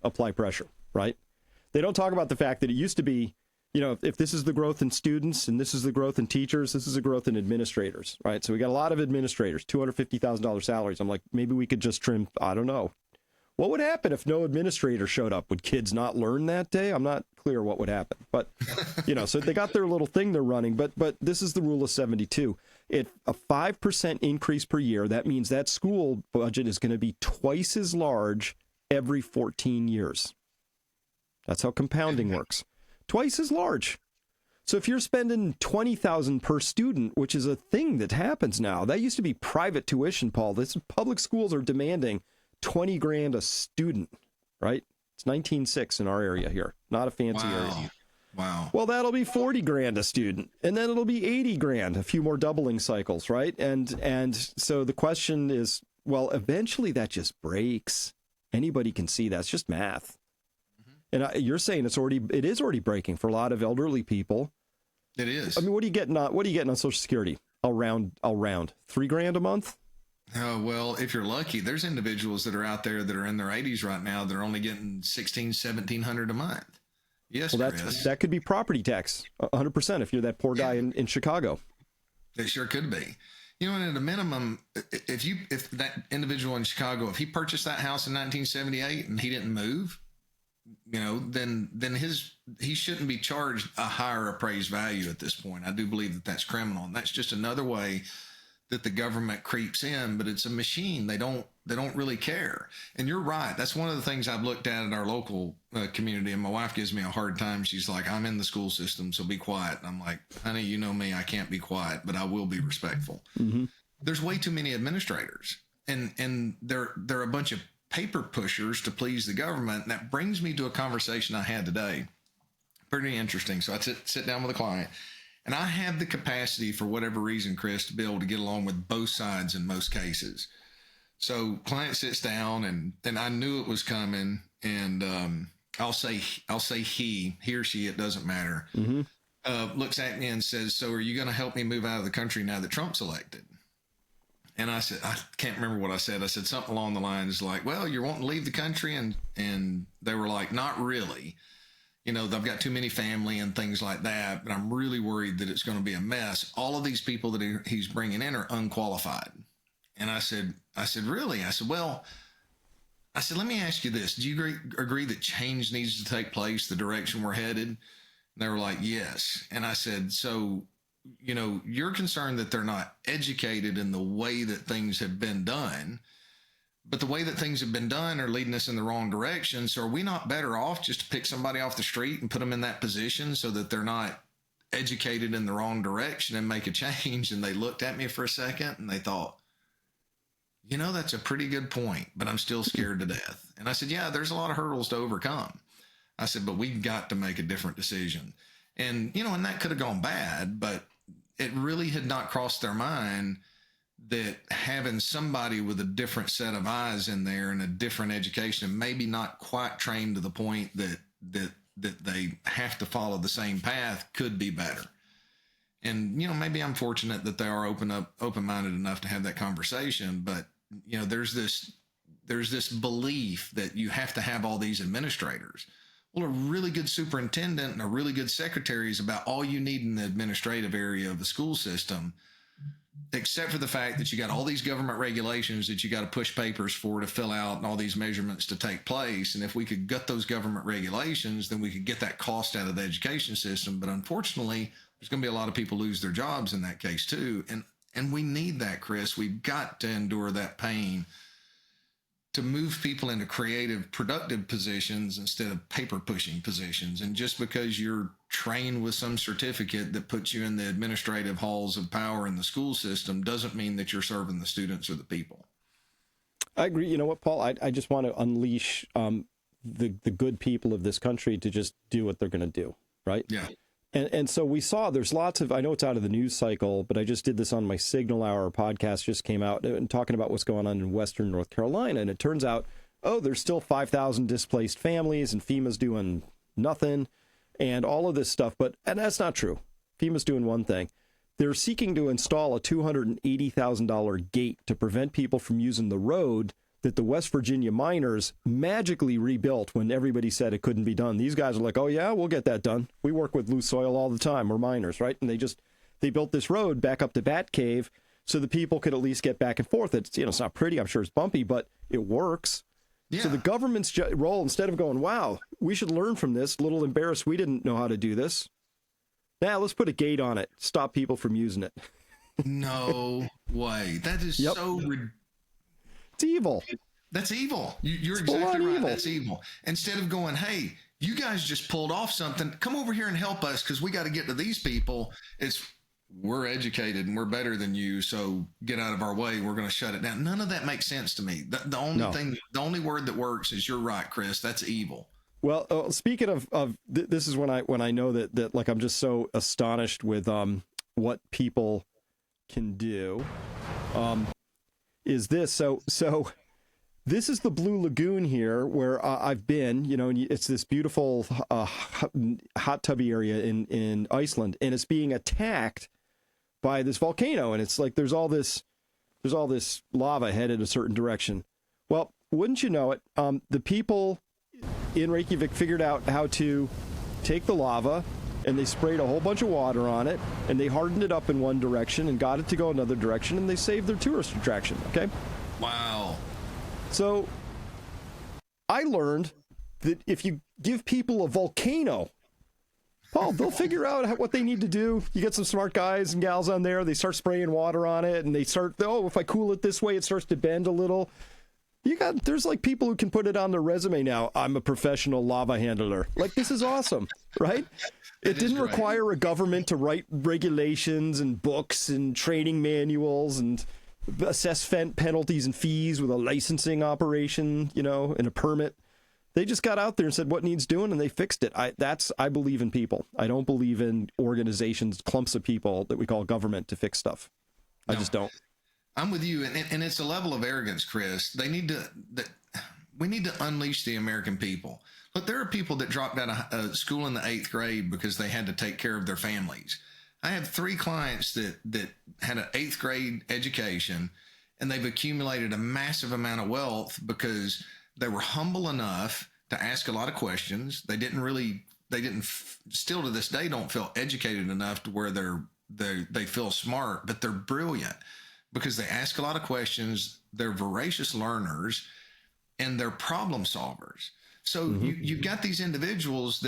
apply pressure, right? They don't talk about the fact that it used to be, if this is the growth in students and this is the growth in teachers, this is the growth in administrators, right? So we got a lot of administrators, $250,000 salaries. I'm like, maybe we could just trim, I don't know. What would happen if no administrator showed up? Would kids not learn that day? I'm not clear what would happen. But, so they got their little thing they're running. But this is the rule of 72. At a 5% increase per year, that means that school budget is going to be twice as large every 14 years. That's how compounding works. Twice as large. So if you're spending $20,000 per student, which is a thing that happens now, that used to be private tuition, Paul. This public schools are demanding 20 grand a student, right? It's 19.6 in our area here, not a fancy area. Wow. Well, that'll be 40 grand a student, and then it'll be 80 grand, a few more doubling cycles, right? And so the question is, well, eventually that just breaks. Anybody can see that's just math. And you're saying it is already breaking for a lot of elderly people. It is. I mean, what are you getting on Social Security? I'll round $3 grand a month. Oh, well, if you're lucky, there's individuals that are out there that are in their 80s right now that are only getting $1,700 a month. Yes, well, Chris. that could be property tax, 100%, if you're that poor guy in Chicago. It sure could be. And at a minimum, if that individual in Chicago, if he purchased that house in 1978 and he didn't move, then he shouldn't be charged a higher appraised value at this point. I do believe that that's criminal, and that's just another way that the government creeps in. But it's a machine. They don't really care. And you're right. That's one of the things I've looked at in our local community. And my wife gives me a hard time. She's like, "I'm in the school system, so be quiet." And I'm like, "Honey, you know me. I can't be quiet, but I will be respectful." Mm-hmm. There's way too many administrators, and they're a bunch of paper pushers to please the government. And that brings me to a conversation I had today. Pretty interesting. So I sit down with a client, and I have the capacity, for whatever reason, Chris, to be able to get along with both sides in most cases. So client sits down, and I knew it was coming. And I'll say he or she, it doesn't matter, looks at me and says, "So are you going to help me move out of the country now that Trump's elected?" And I said, I can't remember what I said. I said something along the lines like, "Well, you're wanting to leave the country?" And they were like, "Not really. They've got too many family and things like that, but I'm really worried that it's going to be a mess. All of these people that he's bringing in are unqualified." And I said, "Really?" I said, "Let me ask you this. Do you agree that change needs to take place, the direction we're headed?" And they were like, "Yes." And I said, "So, you're concerned that they're not educated in the way that things have been done, but the way that things have been done are leading us in the wrong direction. So are we not better off just to pick somebody off the street and put them in that position so that they're not educated in the wrong direction and make a change?" And they looked at me for a second and they thought, "That's a pretty good point, but I'm still scared to death." And I said, "Yeah, there's a lot of hurdles to overcome." I said, "But we've got to make a different decision." And, and that could have gone bad, but it really had not crossed their mind that having somebody with a different set of eyes in there and a different education, and maybe not quite trained to the point that they have to follow the same path, could be better. And, maybe I'm fortunate that they are open-minded enough to have that conversation, but, there's this belief that you have to have all these administrators. Well, a really good superintendent and a really good secretary is about all you need in the administrative area of the school system, except for the fact that you got all these government regulations that you got to push papers for to fill out and all these measurements to take place. And if we could gut those government regulations, then we could get that cost out of the education system. But unfortunately, there's going to be a lot of people lose their jobs in that case too. And we need that, Chris. We've got to endure that pain to move people into creative, productive positions instead of paper pushing positions. And just because you're trained with some certificate that puts you in the administrative halls of power in the school system doesn't mean that you're serving the students or the people. I agree. You know what, Paul? I just want to unleash the good people of this country to just do what they're going to do, right? Yeah. And so we saw there's lots of, I know it's out of the news cycle, but I just did this on my Signal Hour podcast, just came out and talking about what's going on in Western North Carolina. And it turns out, there's still 5,000 displaced families and FEMA's doing nothing and all of this stuff. And that's not true. FEMA's doing one thing. They're seeking to install a $280,000 gate to prevent people from using the road that the West Virginia miners magically rebuilt when everybody said it couldn't be done. These guys are like, oh yeah, we'll get that done. We work with loose soil all the time. We're miners, right? And they built this road back up to Bat Cave so the people could at least get back and forth. It's, it's not pretty. I'm sure it's bumpy, but it works. Yeah. So the government's role, instead of going, wow, we should learn from this, a little embarrassed we didn't know how to do this. Now let's put a gate on it. Stop people from using it. No way. That is so it's evil. That's evil. You're exactly right. Evil. That's evil. Instead of going, hey, you guys just pulled off something. Come over here and help us because we got to get to these people. We're educated and we're better than you. So get out of our way. We're going to shut it down. None of that makes sense to me. The only word that works is you're right, Chris. That's evil. Well, speaking of this is when I know that like I'm just so astonished with what people can do. Is this so this is the Blue Lagoon here where I've been, and it's this beautiful hot tubby area in Iceland, and it's being attacked by this volcano, and it's like there's all this lava headed a certain direction. Well, wouldn't you know it, the people in Reykjavik figured out how to take the lava and they sprayed a whole bunch of water on it and they hardened it up in one direction and got it to go another direction, and they saved their tourist attraction. Okay. Wow. So I learned that if you give people a volcano, Paul, they'll figure out what they need to do. You get some smart guys and gals on there. They start spraying water on it and they start, if I cool it this way, it starts to bend a little. There's like people who can put it on their resume now. I'm a professional lava handler. Like, this is awesome, right? It didn't require a government to write regulations and books and training manuals and assess penalties and fees with a licensing operation, and a permit. They just got out there and said what needs doing, and they fixed it. I believe in people. I don't believe in organizations, clumps of people that we call government to fix stuff. I just don't. I'm with you, and it's a level of arrogance, Chris. We need to unleash the American people. Look, there are people that dropped out of school in the 8th grade because they had to take care of their families. I have 3 clients that had an 8th grade education, and they've accumulated a massive amount of wealth because they were humble enough to ask a lot of questions. They still to this day don't feel educated enough to where they feel smart, but they're brilliant because they ask a lot of questions. They're voracious learners and they're problem solvers. So you've got these individuals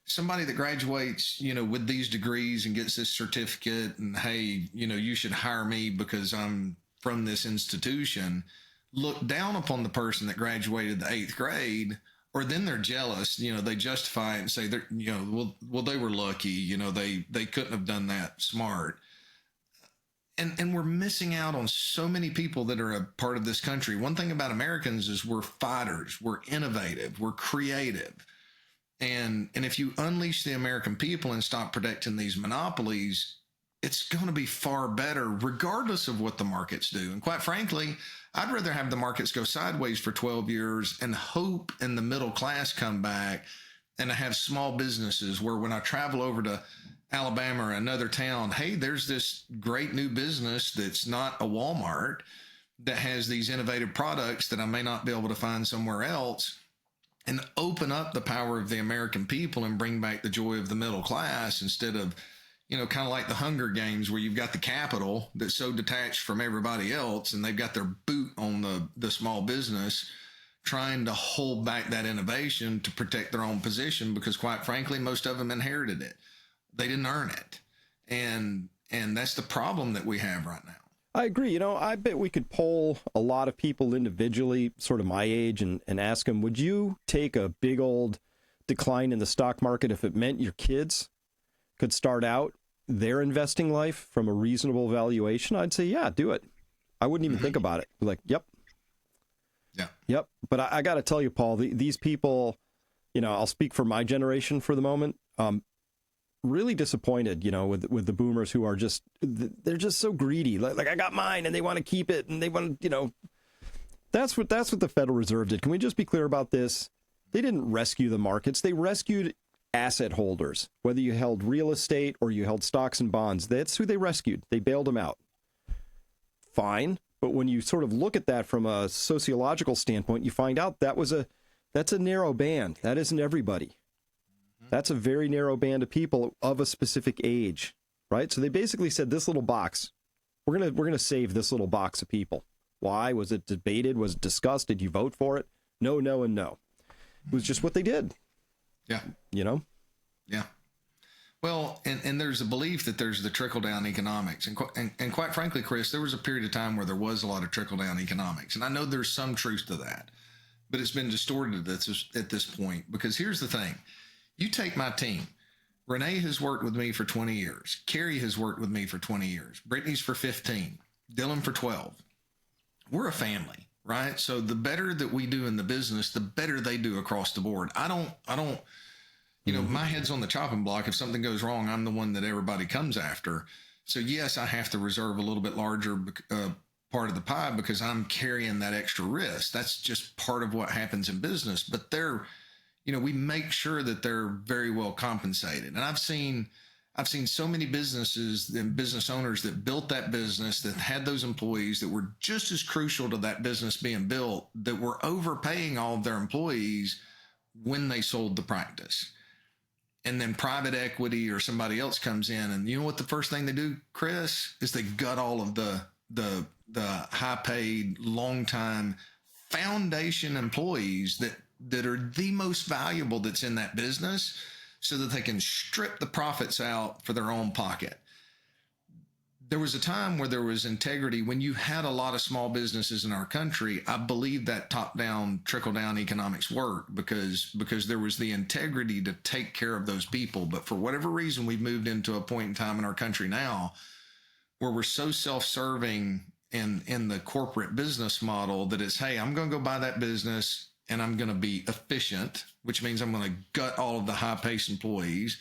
somebody that graduates, with these degrees and gets this certificate and, hey, you should hire me because I'm from this institution, look down upon the person that graduated the 8th grade, or then they're jealous, they justify it and say they're, well, they were lucky, they couldn't have done that smart. And we're missing out on so many people that are a part of this country. One thing about Americans is we're fighters, we're innovative, we're creative. And if you unleash the American people and stop protecting these monopolies, it's going to be far better regardless of what the markets do. And quite frankly, I'd rather have the markets go sideways for 12 years and hope in the middle class come back, and to have small businesses where when I travel over to Alabama or another town, hey, there's this great new business that's not a Walmart that has these innovative products that I may not be able to find somewhere else, and open up the power of the American people and bring back the joy of the middle class instead of, kind of like the Hunger Games where you've got the capital that's so detached from everybody else and they've got their boot on the small business trying to hold back that innovation to protect their own position because, quite frankly, most of them inherited it. They didn't earn it. And that's the problem that we have right now. I agree. I bet we could poll a lot of people individually, sort of my age, and ask them, would you take a big old decline in the stock market if it meant your kids could start out their investing life from a reasonable valuation, I'd say, yeah, do it. I wouldn't even think about it. Like, yep. Yeah. Yep. But I got to tell you, Paul, these people, I'll speak for my generation for the moment. Really disappointed, with the boomers who are they're just so greedy. Like I got mine and they want to keep it and they want to, that's what the Federal Reserve did. Can we just be clear about this? They didn't rescue the markets. They rescued asset holders, whether you held real estate or you held stocks and bonds. That's who they rescued. They bailed them out. Fine. But when you sort of look at that from a sociological standpoint, you find out that's a narrow band. That isn't everybody. That's a very narrow band of people of a specific age, right? So they basically said, this little box, we're gonna save this little box of people. Why? Was it debated? Was it discussed? Did you vote for it? No, and no. It was just what they did. Yeah. Yeah. Well, and there's a belief that there's the trickle-down economics. And quite frankly, Chris, there was a period of time where there was a lot of trickle-down economics. And I know there's some truth to that. But it's been distorted at this point. Because here's the thing. You take my team. Renee has worked with me for 20 years. Carrie has worked with me for 20 years. Brittany's for 15. Dylan for 12. We're a family, right? So the better that we do in the business, the better they do across the board. I don't, my head's on the chopping block. If something goes wrong, I'm the one that everybody comes after. So yes, I have to reserve a little bit larger part of the pie because I'm carrying that extra risk. That's just part of what happens in business. But we make sure that they're very well compensated. And I've seen so many businesses and business owners that built that business, that had those employees that were just as crucial to that business being built, that were overpaying all of their employees when they sold the practice. And then private equity or somebody else comes in, and you know what the first thing they do, Chris, is they gut all of the high-paid, long-time foundation employees that are the most valuable that's in that business, so that they can strip the profits out for their own pocket. There was a time where there was integrity. When you had a lot of small businesses in our country, I believe that top-down, trickle-down economics worked because there was the integrity to take care of those people. But for whatever reason, we've moved into a point in time in our country now where we're so self-serving in the corporate business model that it's, hey, I'm going to go buy that business and I'm going to be efficient, which means I'm going to gut all of the high-paced employees.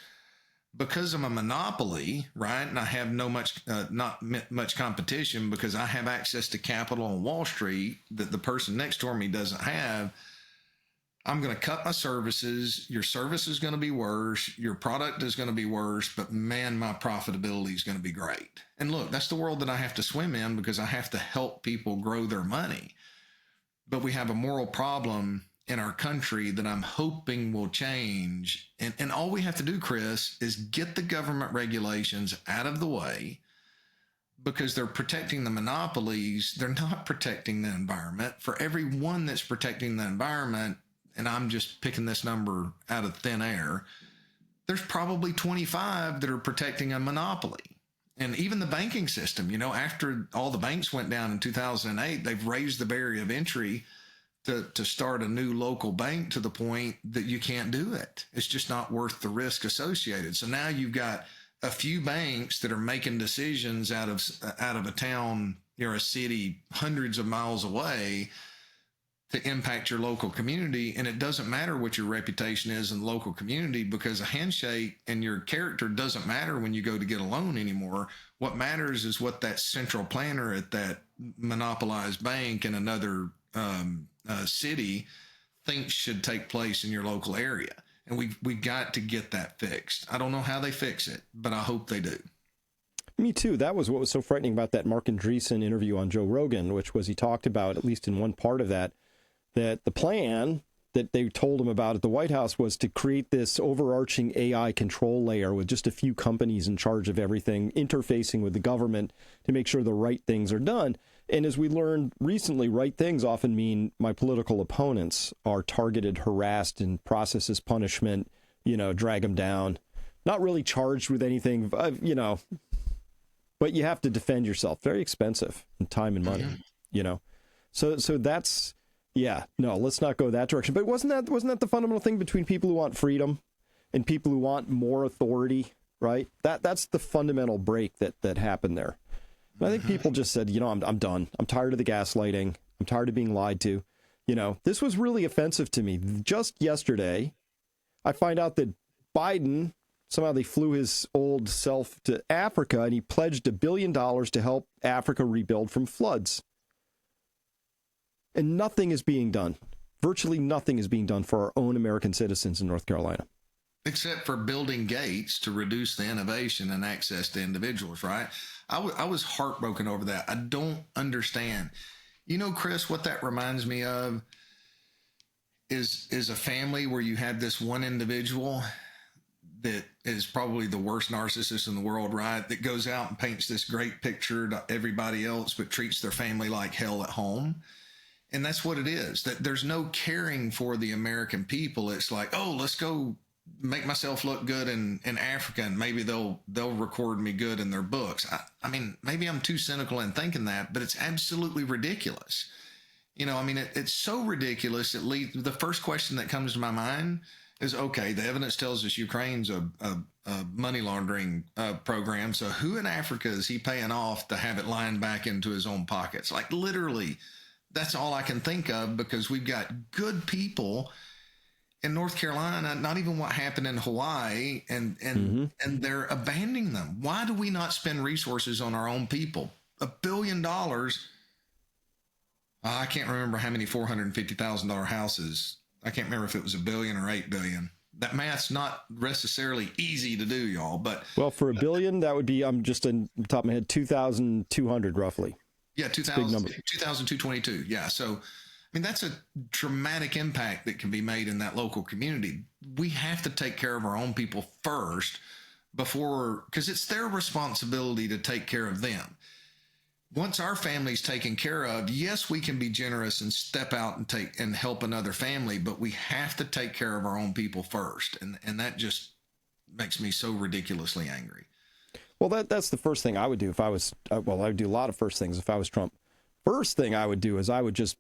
Because I'm a monopoly, right, and I have not much competition because I have access to capital on Wall Street that the person next to me doesn't have, I'm going to cut my services. Your service is going to be worse. Your product is going to be worse. But, man, my profitability is going to be great. And, look, that's the world that I have to swim in because I have to help people grow their money. But we have a moral problem in our country that I'm hoping will change. And all we have to do, Chris, is get the government regulations out of the way because they're protecting the monopolies. They're not protecting the environment. For every one that's protecting the environment, and I'm just picking this number out of thin air, there's probably 25 that are protecting a monopoly. And even the banking system, after all the banks went down in 2008, they've raised the barrier of entry to start a new local bank to the point that you can't do it. It's just not worth the risk associated. So now you've got a few banks that are making decisions out of a town or a city hundreds of miles away to impact your local community. And it doesn't matter what your reputation is in the local community because a handshake and your character doesn't matter when you go to get a loan anymore. What matters is what that central planner at that monopolized bank in another city thinks should take place in your local area. And we got to get that fixed. I don't know how they fix it, but I hope they do. Me too. That was what was so frightening about that Mark Andreessen interview on Joe Rogan, which was he talked about, at least in one part of that the plan that they told him about at the White House was to create this overarching AI control layer with just a few companies in charge of everything, interfacing with the government to make sure the right things are done. And as we learned recently, right things often mean my political opponents are targeted, harassed, and process as punishment, drag them down. Not really charged with anything, but you have to defend yourself. Very expensive in time and money, So that's, let's not go that direction. But wasn't that the fundamental thing between people who want freedom and people who want more authority right? That's the fundamental break that happened there. And I think people just said, I'm done. I'm tired of the gaslighting. I'm tired of being lied to. This was really offensive to me. Just yesterday, I find out that Biden, somehow they flew his old self to Africa, and he pledged $1 billion to help Africa rebuild from floods. And nothing is being done. Virtually nothing is being done for our own American citizens in North Carolina. Except for building gates to reduce the innovation and access to individuals, right? I was heartbroken over that. I don't understand. Chris, what that reminds me of is a family where you have this one individual that is probably the worst narcissist in the world, right? That goes out and paints this great picture to everybody else, but treats their family like hell at home. And that's what it is, that there's no caring for the American people. It's like, oh, let's go make myself look good in Africa, and maybe they'll record me good in their books. I mean, maybe I'm too cynical in thinking that, but it's absolutely ridiculous. It's so ridiculous. The first question that comes to my mind is, okay, the evidence tells us Ukraine's a money laundering program. So who in Africa is he paying off to have it lined back into his own pockets? Like, literally, that's all I can think of, because we've got good people in North Carolina, not even what happened in Hawaii, and they're abandoning them. Why do we not spend resources on our own people? $1 billion. I can't remember how many $450,000 houses. I can't remember if it was $1 billion or $8 billion. That math's not necessarily easy to do, y'all. But for $1 billion, that would be, I'm just on the top of my head, 2,200 roughly. Yeah, 2,222. Yeah. So, that's a dramatic impact that can be made in that local community. We have to take care of our own people first because it's their responsibility to take care of them. Once our family's taken care of, yes, we can be generous and step out and help another family, but we have to take care of our own people first. And that just makes me so ridiculously angry. Well, that's the first thing I would do if I was, I would do a lot of first things if I was Trump. First thing I would do is I would just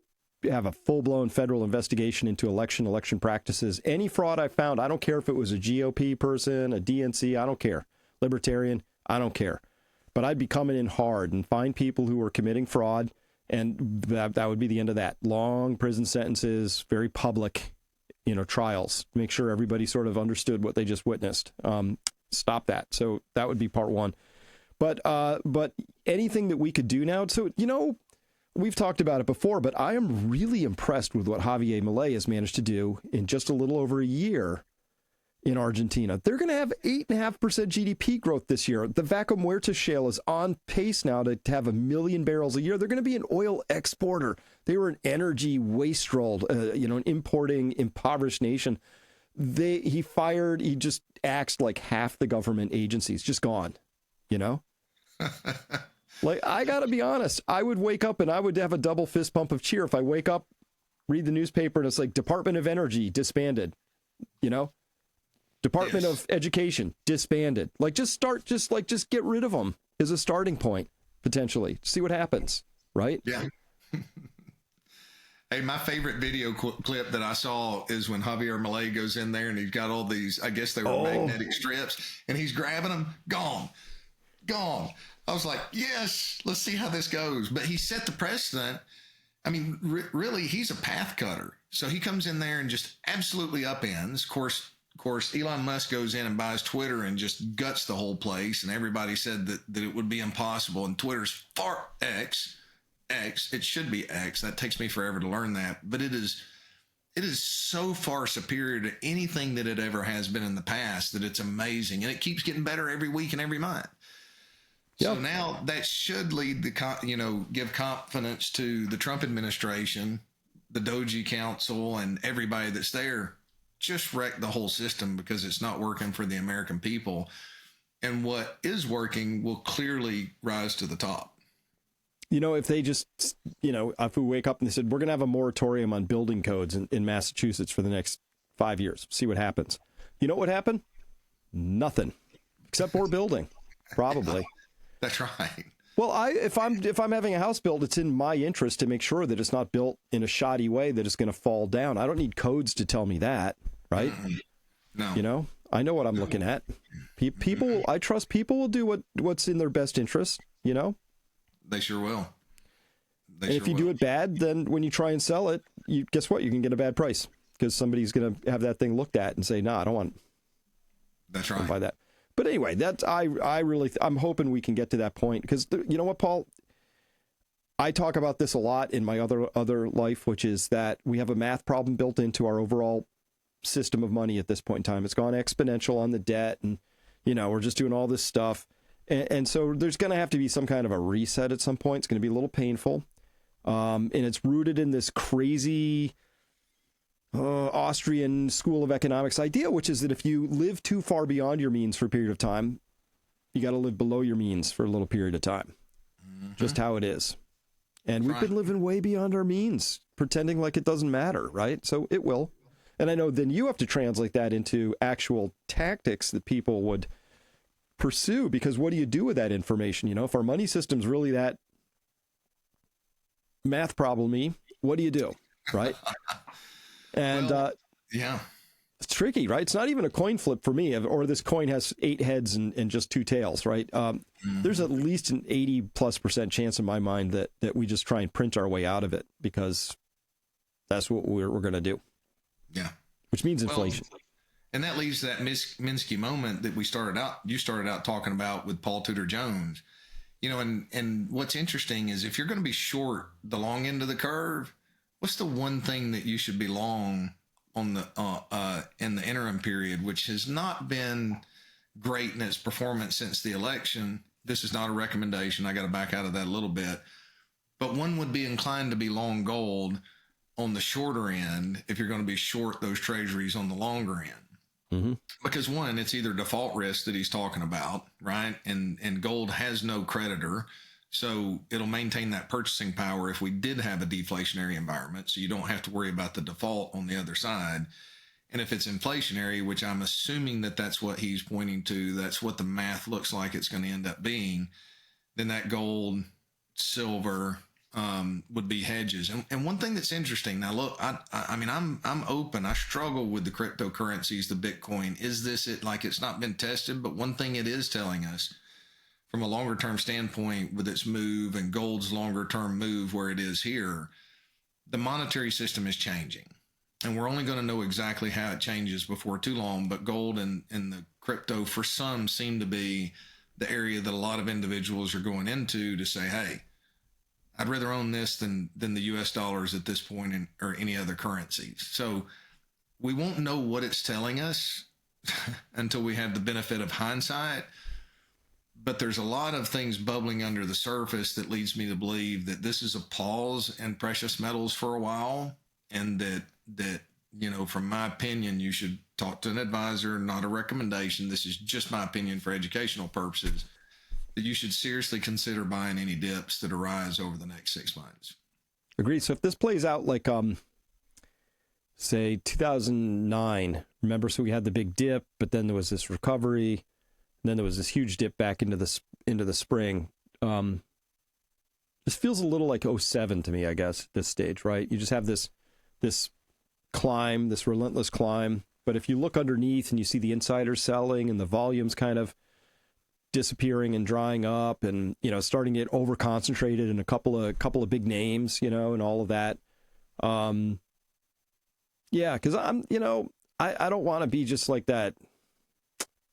have a full-blown federal investigation into election practices. Any fraud I found, I don't care if it was a GOP person, a DNC, I don't care. Libertarian, I don't care. But I'd be coming in hard and find people who were committing fraud, and that would be the end of that. Long prison sentences, very public, trials. Make sure everybody sort of understood what they just witnessed. Stop that. So that would be part one. But anything that we could do now, so, we've talked about it before, but I am really impressed with what Javier Milei has managed to do in just a little over a year in Argentina. They're going to have 8.5% GDP growth this year. The Vaca Muerta shale is on pace now to have 1 million barrels a year. They're going to be an oil exporter. They were an energy wastrel, an importing, impoverished nation. He just axed like half the government agencies, just gone, Like, I got to be honest, I would wake up and I would have a double fist pump of cheer if I wake up, read the newspaper, and it's like Department of Energy disbanded, Department of Education disbanded. Like, just get rid of them as a starting point, potentially. See what happens, right? Yeah. Hey, my favorite video clip that I saw is when Javier Milei goes in there and he's got all these, I guess they were magnetic strips, and he's grabbing them, gone. I was like, yes, let's see how this goes. But he set the precedent. I mean, really, he's a path cutter. So he comes in there and just absolutely upends. Of course, Elon Musk goes in and buys Twitter and just guts the whole place. And everybody said that it would be impossible. And Twitter's X. It should be X. That takes me forever to learn that. But it is so far superior to anything that it ever has been in the past that it's amazing. And it keeps getting better every week and every month. So now that should lead give confidence to the Trump administration, the Doji Council, and everybody that's there. Just wreck the whole system because it's not working for the American people. And what is working will clearly rise to the top. If they just, if we wake up and they said, we're going to have a moratorium on building codes in Massachusetts for the next 5 years, see what happens. You know what would happen? Nothing, except more building, probably. That's right. Well, if I'm having a house built, it's in my interest to make sure that it's not built in a shoddy way that it's going to fall down. I don't need codes to tell me that, right? No. I know what I'm looking at. People, I trust people will do what's in their best interest, you know? They sure will. And if you do it bad, then when you try and sell it, guess what? You can get a bad price because somebody's going to have that thing looked at and say, I don't want That's to right. buy that. But anyway, I'm hoping we can get to that point because you know what, Paul? I talk about this a lot in my other life, which is that we have a math problem built into our overall system of money at this point in time. It's gone exponential on the debt, and we're just doing all this stuff, and so there's going to have to be some kind of a reset at some point. It's going to be a little painful, and it's rooted in this crazy Austrian school of economics idea, which is that if you live too far beyond your means for a period of time, you got to live below your means for a little period of time. Mm-hmm. Just how it is. And we've been living way beyond our means, pretending like it doesn't matter, right? So it will. And I know then you have to translate that into actual tactics that people would pursue, because what do you do with that information? If our money system's really that math problem-y, what do you do, right? And yeah, it's tricky, right? It's not even a coin flip for me, or this coin has 8 heads and just 2 tails, right? There's at least an 80+% chance in my mind that we just try and print our way out of it, because that's what we're going to do. Yeah. Which means inflation. Well, and that leaves that Minsky moment that you started out talking about with Paul Tudor Jones, and what's interesting is if you're going to be short the long end of the curve, what's the one thing that you should be long on the in the interim period, which has not been great in its performance since the election? This is not a recommendation. I got to back out of that a little bit, but one would be inclined to be long gold on the shorter end if you're going to be short those treasuries on the longer end. Mm-hmm. Because one, it's either default risk that he's talking about, right? And gold has no creditor. So it'll maintain that purchasing power if we did have a deflationary environment. So you don't have to worry about the default on the other side. And if it's inflationary, which I'm assuming that that's what he's pointing to, that's what the math looks like it's going to end up being, then that gold, silver, would be hedges. And one thing that's interesting now, look, I mean, I'm open. I struggle with the cryptocurrencies, the Bitcoin. Is this it? Like, it's not been tested, but one thing it is telling us from a longer term standpoint with its move and gold's longer term move where it is here, the monetary system is changing. And we're only going to know exactly how it changes before too long. But gold and the crypto for some seem to be the area that a lot of individuals are going into to say, hey, I'd rather own this than the US dollars at this point or any other currencies. So we won't know what it's telling us until we have the benefit of hindsight. But there's a lot of things bubbling under the surface that leads me to believe that this is a pause in precious metals for a while. And that, from my opinion, you should talk to an advisor, not a recommendation. This is just my opinion for educational purposes, that you should seriously consider buying any dips that arise over the next 6 months. Agreed. So if this plays out like, say 2009, remember, so we had the big dip, but then there was this recovery, and then there was this huge dip back into the spring. This feels a little like 2007 to me, I guess, at this stage, right? You just have this climb, this relentless climb. But if you look underneath and you see the insiders selling and the volumes kind of disappearing and drying up and, starting to get over concentrated in a couple of big names, and all of that. Yeah, because I don't want to be just like that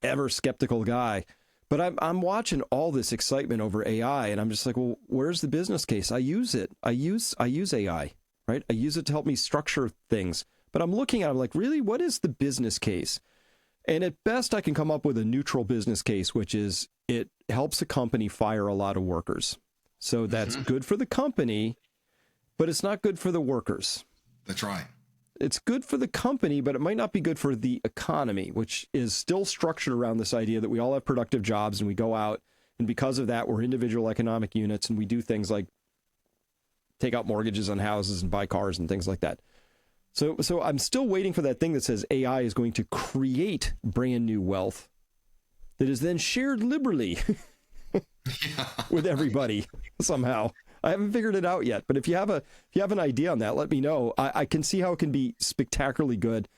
ever skeptical guy, but I'm watching all this excitement over AI and I'm just like, well, where's the business case? I use it. I use AI, right? I use it to help me structure things, but I'm looking at it like, really, what is the business case? And at best I can come up with a neutral business case, which is it helps a company fire a lot of workers. So that's good for the company, but it's not good for the workers. That's right. It's good for the company, but it might not be good for the economy, which is still structured around this idea that we all have productive jobs and we go out. And because of that, we're individual economic units and we do things like take out mortgages on houses and buy cars and things like that. So I'm still waiting for that thing that says AI is going to create brand new wealth that is then shared liberally with everybody somehow. I haven't figured it out yet, but if you have an idea on that, let me know. I can see how it can be spectacularly good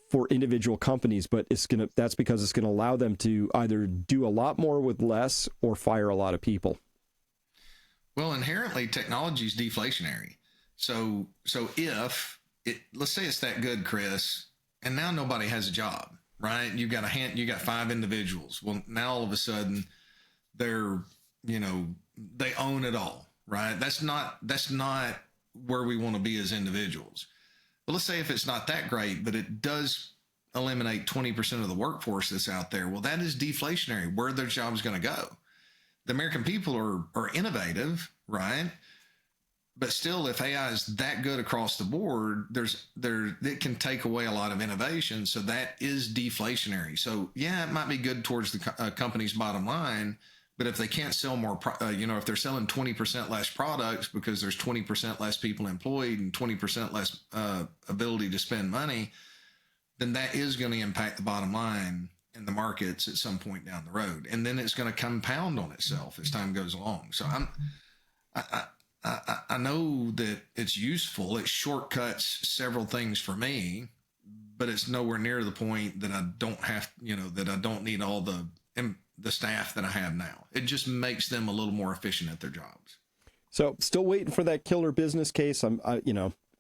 for individual companies, but that's because it's going to allow them to either do a lot more with less or fire a lot of people. Well, inherently, technology is deflationary. So if let's say it's that good, Chris, and now nobody has a job, right? You got 5 individuals. Well, now all of a sudden they're, they own it all, right? That's not where we want to be as individuals. But let's say if it's not that great, but it does eliminate 20% of the workforce that's out there. Well, that is deflationary. Where are their jobs going to go? The American people are innovative, right? But still, if AI is that good across the board, it can take away a lot of innovation. So that is deflationary. So yeah, it might be good towards the company's bottom line, but if they can't sell more, if they're selling 20% less products because there's 20% less people employed and 20% less ability to spend money, then that is going to impact the bottom line in the markets at some point down the road. And then it's going to compound on itself as time goes along. So I know that it's useful. It shortcuts several things for me, but it's nowhere near the point that I don't have, that I don't need all the staff that I have now. It just makes them a little more efficient at their jobs. So still waiting for that killer business case.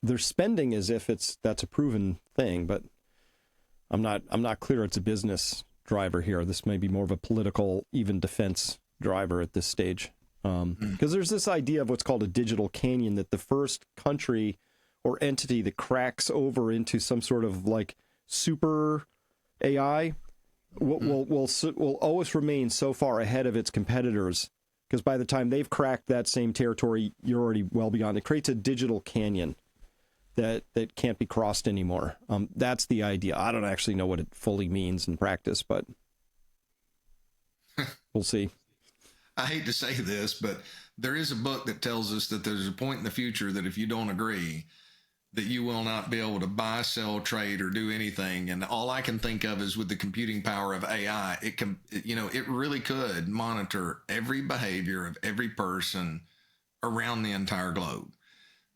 They're spending as if that's a proven thing, but I'm not clear it's a business driver here. This may be more of a political, even defense driver at this stage. Because there's this idea of what's called a digital canyon, that the first country or entity that cracks over into some sort of like super AI will always remain so far ahead of its competitors, because by the time they've cracked that same territory, you're already well beyond. It creates a digital canyon that can't be crossed anymore. That's the idea. I don't actually know what it fully means in practice, but we'll see. I hate to say this, but there is a book that tells us that there's a point in the future that if you don't agree, that you will not be able to buy, sell, trade, or do anything. And all I can think of is with the computing power of AI, it really could monitor every behavior of every person around the entire globe.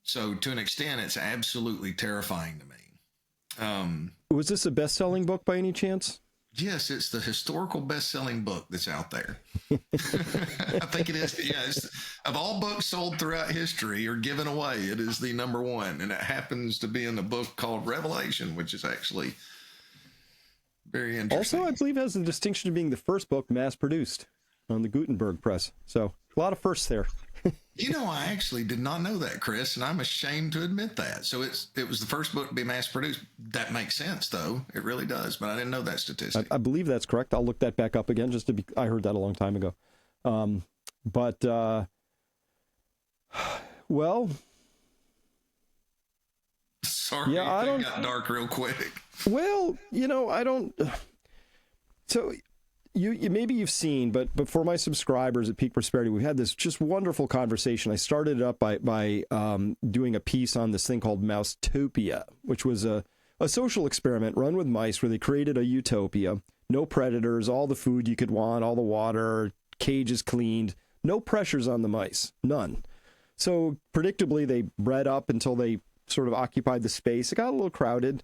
So to an extent, it's absolutely terrifying to me. Was this a best-selling book by any chance? Yes, it's the historical best-selling book that's out there. I think it is. Yeah, of all books sold throughout history or given away, it is the number one. And it happens to be in a book called Revelation, which is actually very interesting. Also, I believe it has the distinction of being the first book mass-produced on the Gutenberg press. So a lot of firsts there. I actually did not know that, Chris, and I'm ashamed to admit that. So it was the first book to be mass produced. That makes sense, though. It really does, but I didn't know that statistic. I believe that's correct. I'll look that back up again I heard that a long time ago. Well, sorry, yeah, it got dark real quick. Well, I don't. So you maybe you've seen, but for my subscribers at Peak Prosperity, we've had this just wonderful conversation. I started it up by doing a piece on this thing called Mousetopia, which was a social experiment run with mice where they created a utopia. No predators, all the food you could want, all the water, cages cleaned, no pressures on the mice, none. So predictably, they bred up until they sort of occupied the space. It got a little crowded.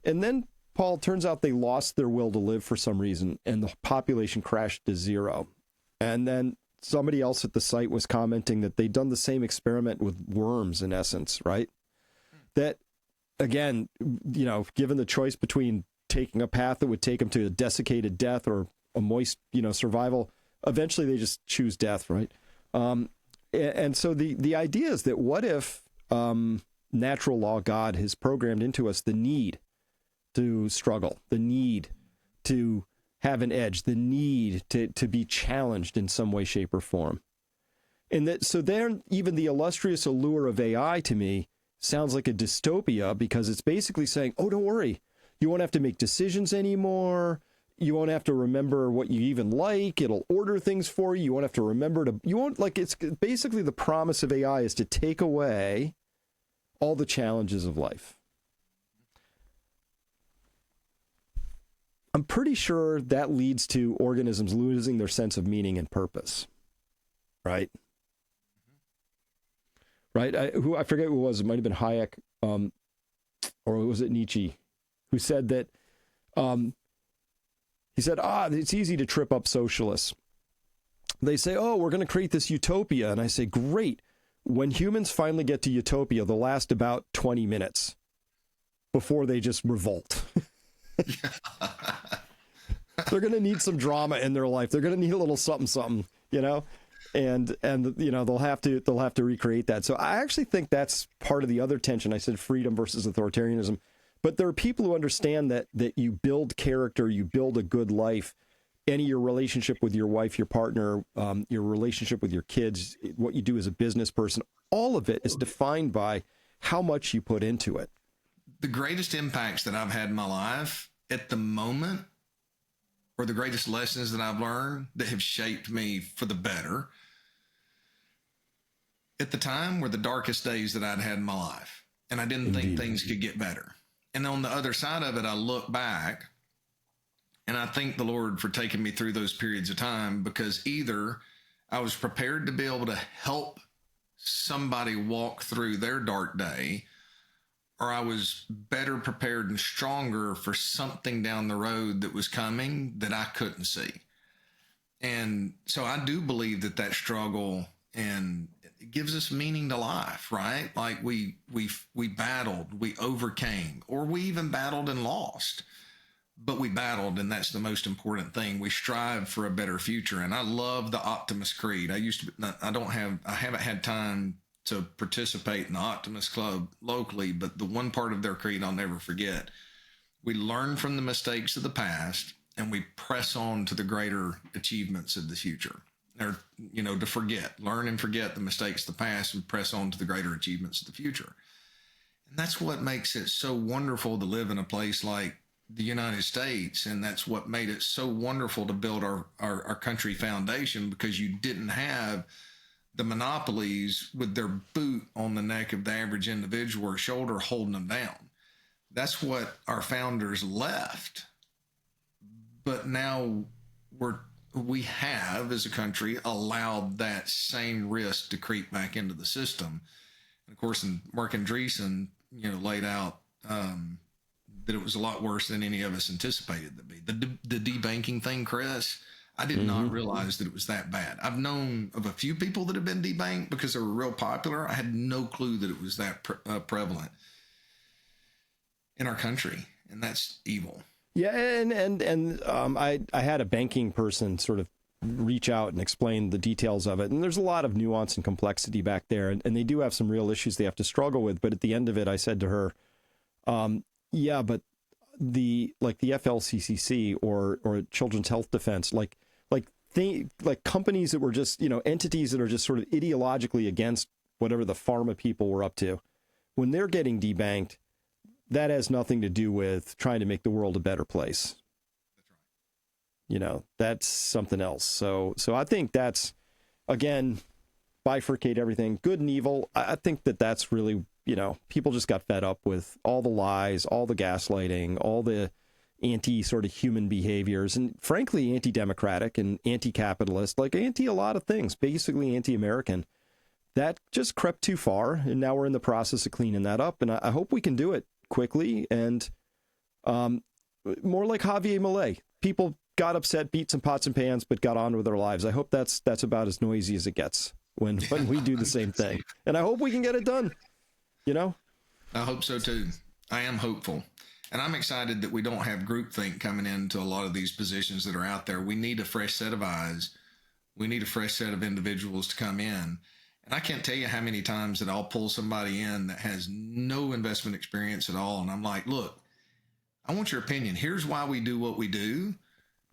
And then, Paul, turns out they lost their will to live for some reason, and the population crashed to zero. And then somebody else at the site was commenting that they'd done the same experiment with worms, in essence, right? That, again, given the choice between taking a path that would take them to a desiccated death or a moist, survival, eventually they just choose death, right? And so the idea is that what if natural law God has programmed into us the need to struggle, the need to have an edge, the need to be challenged in some way, shape, or form. And that, so then even the illustrious allure of AI to me sounds like a dystopia, because it's basically saying, oh, don't worry, you won't have to make decisions anymore. You won't have to remember what you even like. It'll order things for you. You won't have to remember it's basically the promise of AI is to take away all the challenges of life. I'm pretty sure that leads to organisms losing their sense of meaning and purpose. Right? Right? I forget who it was. It might have been Hayek, or was it Nietzsche, who said that He said, it's easy to trip up socialists. They say, oh, we're going to create this utopia. And I say, great. When humans finally get to utopia, they'll last about 20 minutes before they just revolt. They're going to need some drama in their life. They're going to need a little something, something, and they'll have to recreate that. So I actually think that's part of the other tension. I said freedom versus authoritarianism, but there are people who understand that you build character, you build a good life. Your relationship with your wife, your partner, your relationship with your kids, what you do as a business person, all of it is defined by how much you put into it. The greatest impacts that I've had in my life at the moment, or the greatest lessons that I've learned that have shaped me for the better, at the time were the darkest days that I'd had in my life. And I didn't think things could get better. And on the other side of it, I look back and I thank the Lord for taking me through those periods of time, because either I was prepared to be able to help somebody walk through their dark day, or I was better prepared and stronger for something down the road that was coming that I couldn't see. And so I do believe that struggle, and it gives us meaning to life, right? Like we battled, we overcame, or we even battled and lost. But we battled, and that's the most important thing. We strive for a better future. And I love the Optimist Creed. I haven't had time to participate in the Optimist Club locally, but the one part of their creed I'll never forget. We learn from the mistakes of the past, and we press on to the greater achievements of the future. Or, to learn and forget the mistakes of the past and press on to the greater achievements of the future. And that's what makes it so wonderful to live in a place like the United States. And that's what made it so wonderful to build our country foundation, because you didn't have the monopolies with their boot on the neck of the average individual or shoulder holding them down. That's what our founders left. But now we have, as a country, allowed that same risk to creep back into the system. And of course, Mark Andreessen, laid out that it was a lot worse than any of us anticipated to be. The debanking thing, Chris, I did not realize that it was that bad. I've known of a few people that have been debanked because they were real popular. I had no clue that it was that prevalent in our country, and that's evil. Yeah, and I had a banking person sort of reach out and explain the details of it, and there's a lot of nuance and complexity back there, and they do have some real issues they have to struggle with. But at the end of it, I said to her, yeah, but the FLCCC or Children's Health Defense, like companies that were just, entities that are just sort of ideologically against whatever the pharma people were up to, when they're getting debanked, that has nothing to do with trying to make the world a better place. That's right. That's something else. So I think that's, again, bifurcate everything, good and evil. I think that's really, people just got fed up with all the lies, all the gaslighting, all the anti-sort of human behaviors, and frankly, anti-democratic and anti-capitalist, like anti a lot of things, basically anti-American. That just crept too far, and now we're in the process of cleaning that up, and I hope we can do it quickly and more like Javier Milei. People got upset, beat some pots and pans, but got on with their lives. I hope that's about as noisy as it gets when we do the same thing. And I hope we can get it done. I hope so too. I am hopeful. And I'm excited that we don't have groupthink coming into a lot of these positions that are out there. We need a fresh set of eyes. We need a fresh set of individuals to come in. And I can't tell you how many times that I'll pull somebody in that has no investment experience at all. And I'm like, look, I want your opinion. Here's why we do what we do.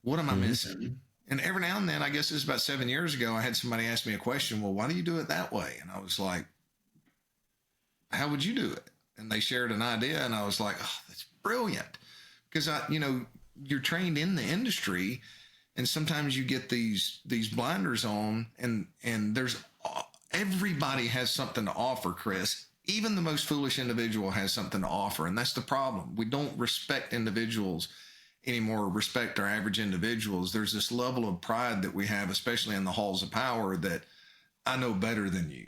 What am I missing? And every now and then, I guess it's about 7 years ago, I had somebody ask me a question. Well, why do you do it that way? And I was like, how would you do it? And they shared an idea, and I was like, oh, that's brilliant. Because you're trained in the industry, and sometimes you get these blinders on, and everybody has something to offer, Chris. Even the most foolish individual has something to offer, and that's the problem. We don't respect individuals anymore, respect our average individuals. There's this level of pride that we have, especially in the halls of power, that I know better than you.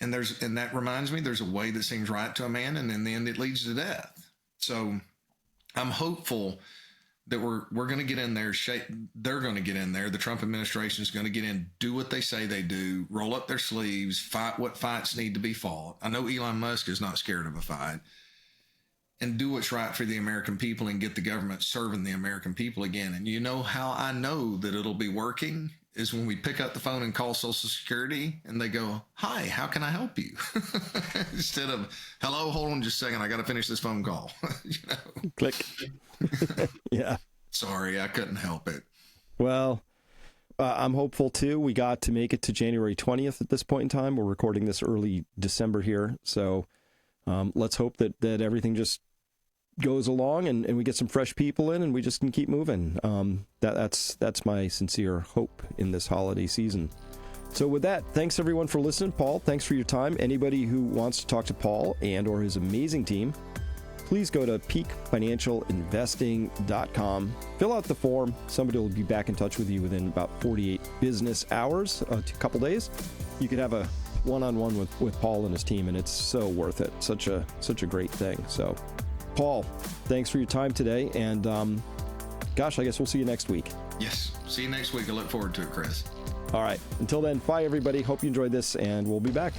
And that reminds me, there's a way that seems right to a man, and in the end, it leads to death. So I'm hopeful that we're going to get in there. They're going to get in there. The Trump administration is going to get in, do what they say they do, roll up their sleeves, fight what fights need to be fought. I know Elon Musk is not scared of a fight, and do what's right for the American people and get the government serving the American people again. And you know how I know that it'll be working is when we pick up the phone and call Social Security and they go, "Hi, how can I help you?" Instead of, "Hello, hold on just a second. I got to finish this phone call." Click. Yeah. Sorry, I couldn't help it. Well, I'm hopeful too. We got to make it to January 20th at this point in time. We're recording this early December here. So let's hope that everything just goes along and we get some fresh people in and we just can keep moving. That's my sincere hope in this holiday season. So with that, thanks everyone for listening. Paul, thanks for your time. Anybody who wants to talk to Paul and or his amazing team, please go to peakfinancialinvesting.com. Fill out the form. Somebody will be back in touch with you within about 48 business hours, a couple days. You could have a one-on-one with Paul and his team, and it's so worth it. Such a great thing. So, Paul, thanks for your time today. And gosh, I guess we'll see you next week. Yes. See you next week. I look forward to it, Chris. All right. Until then, bye, everybody. Hope you enjoyed this, and we'll be back.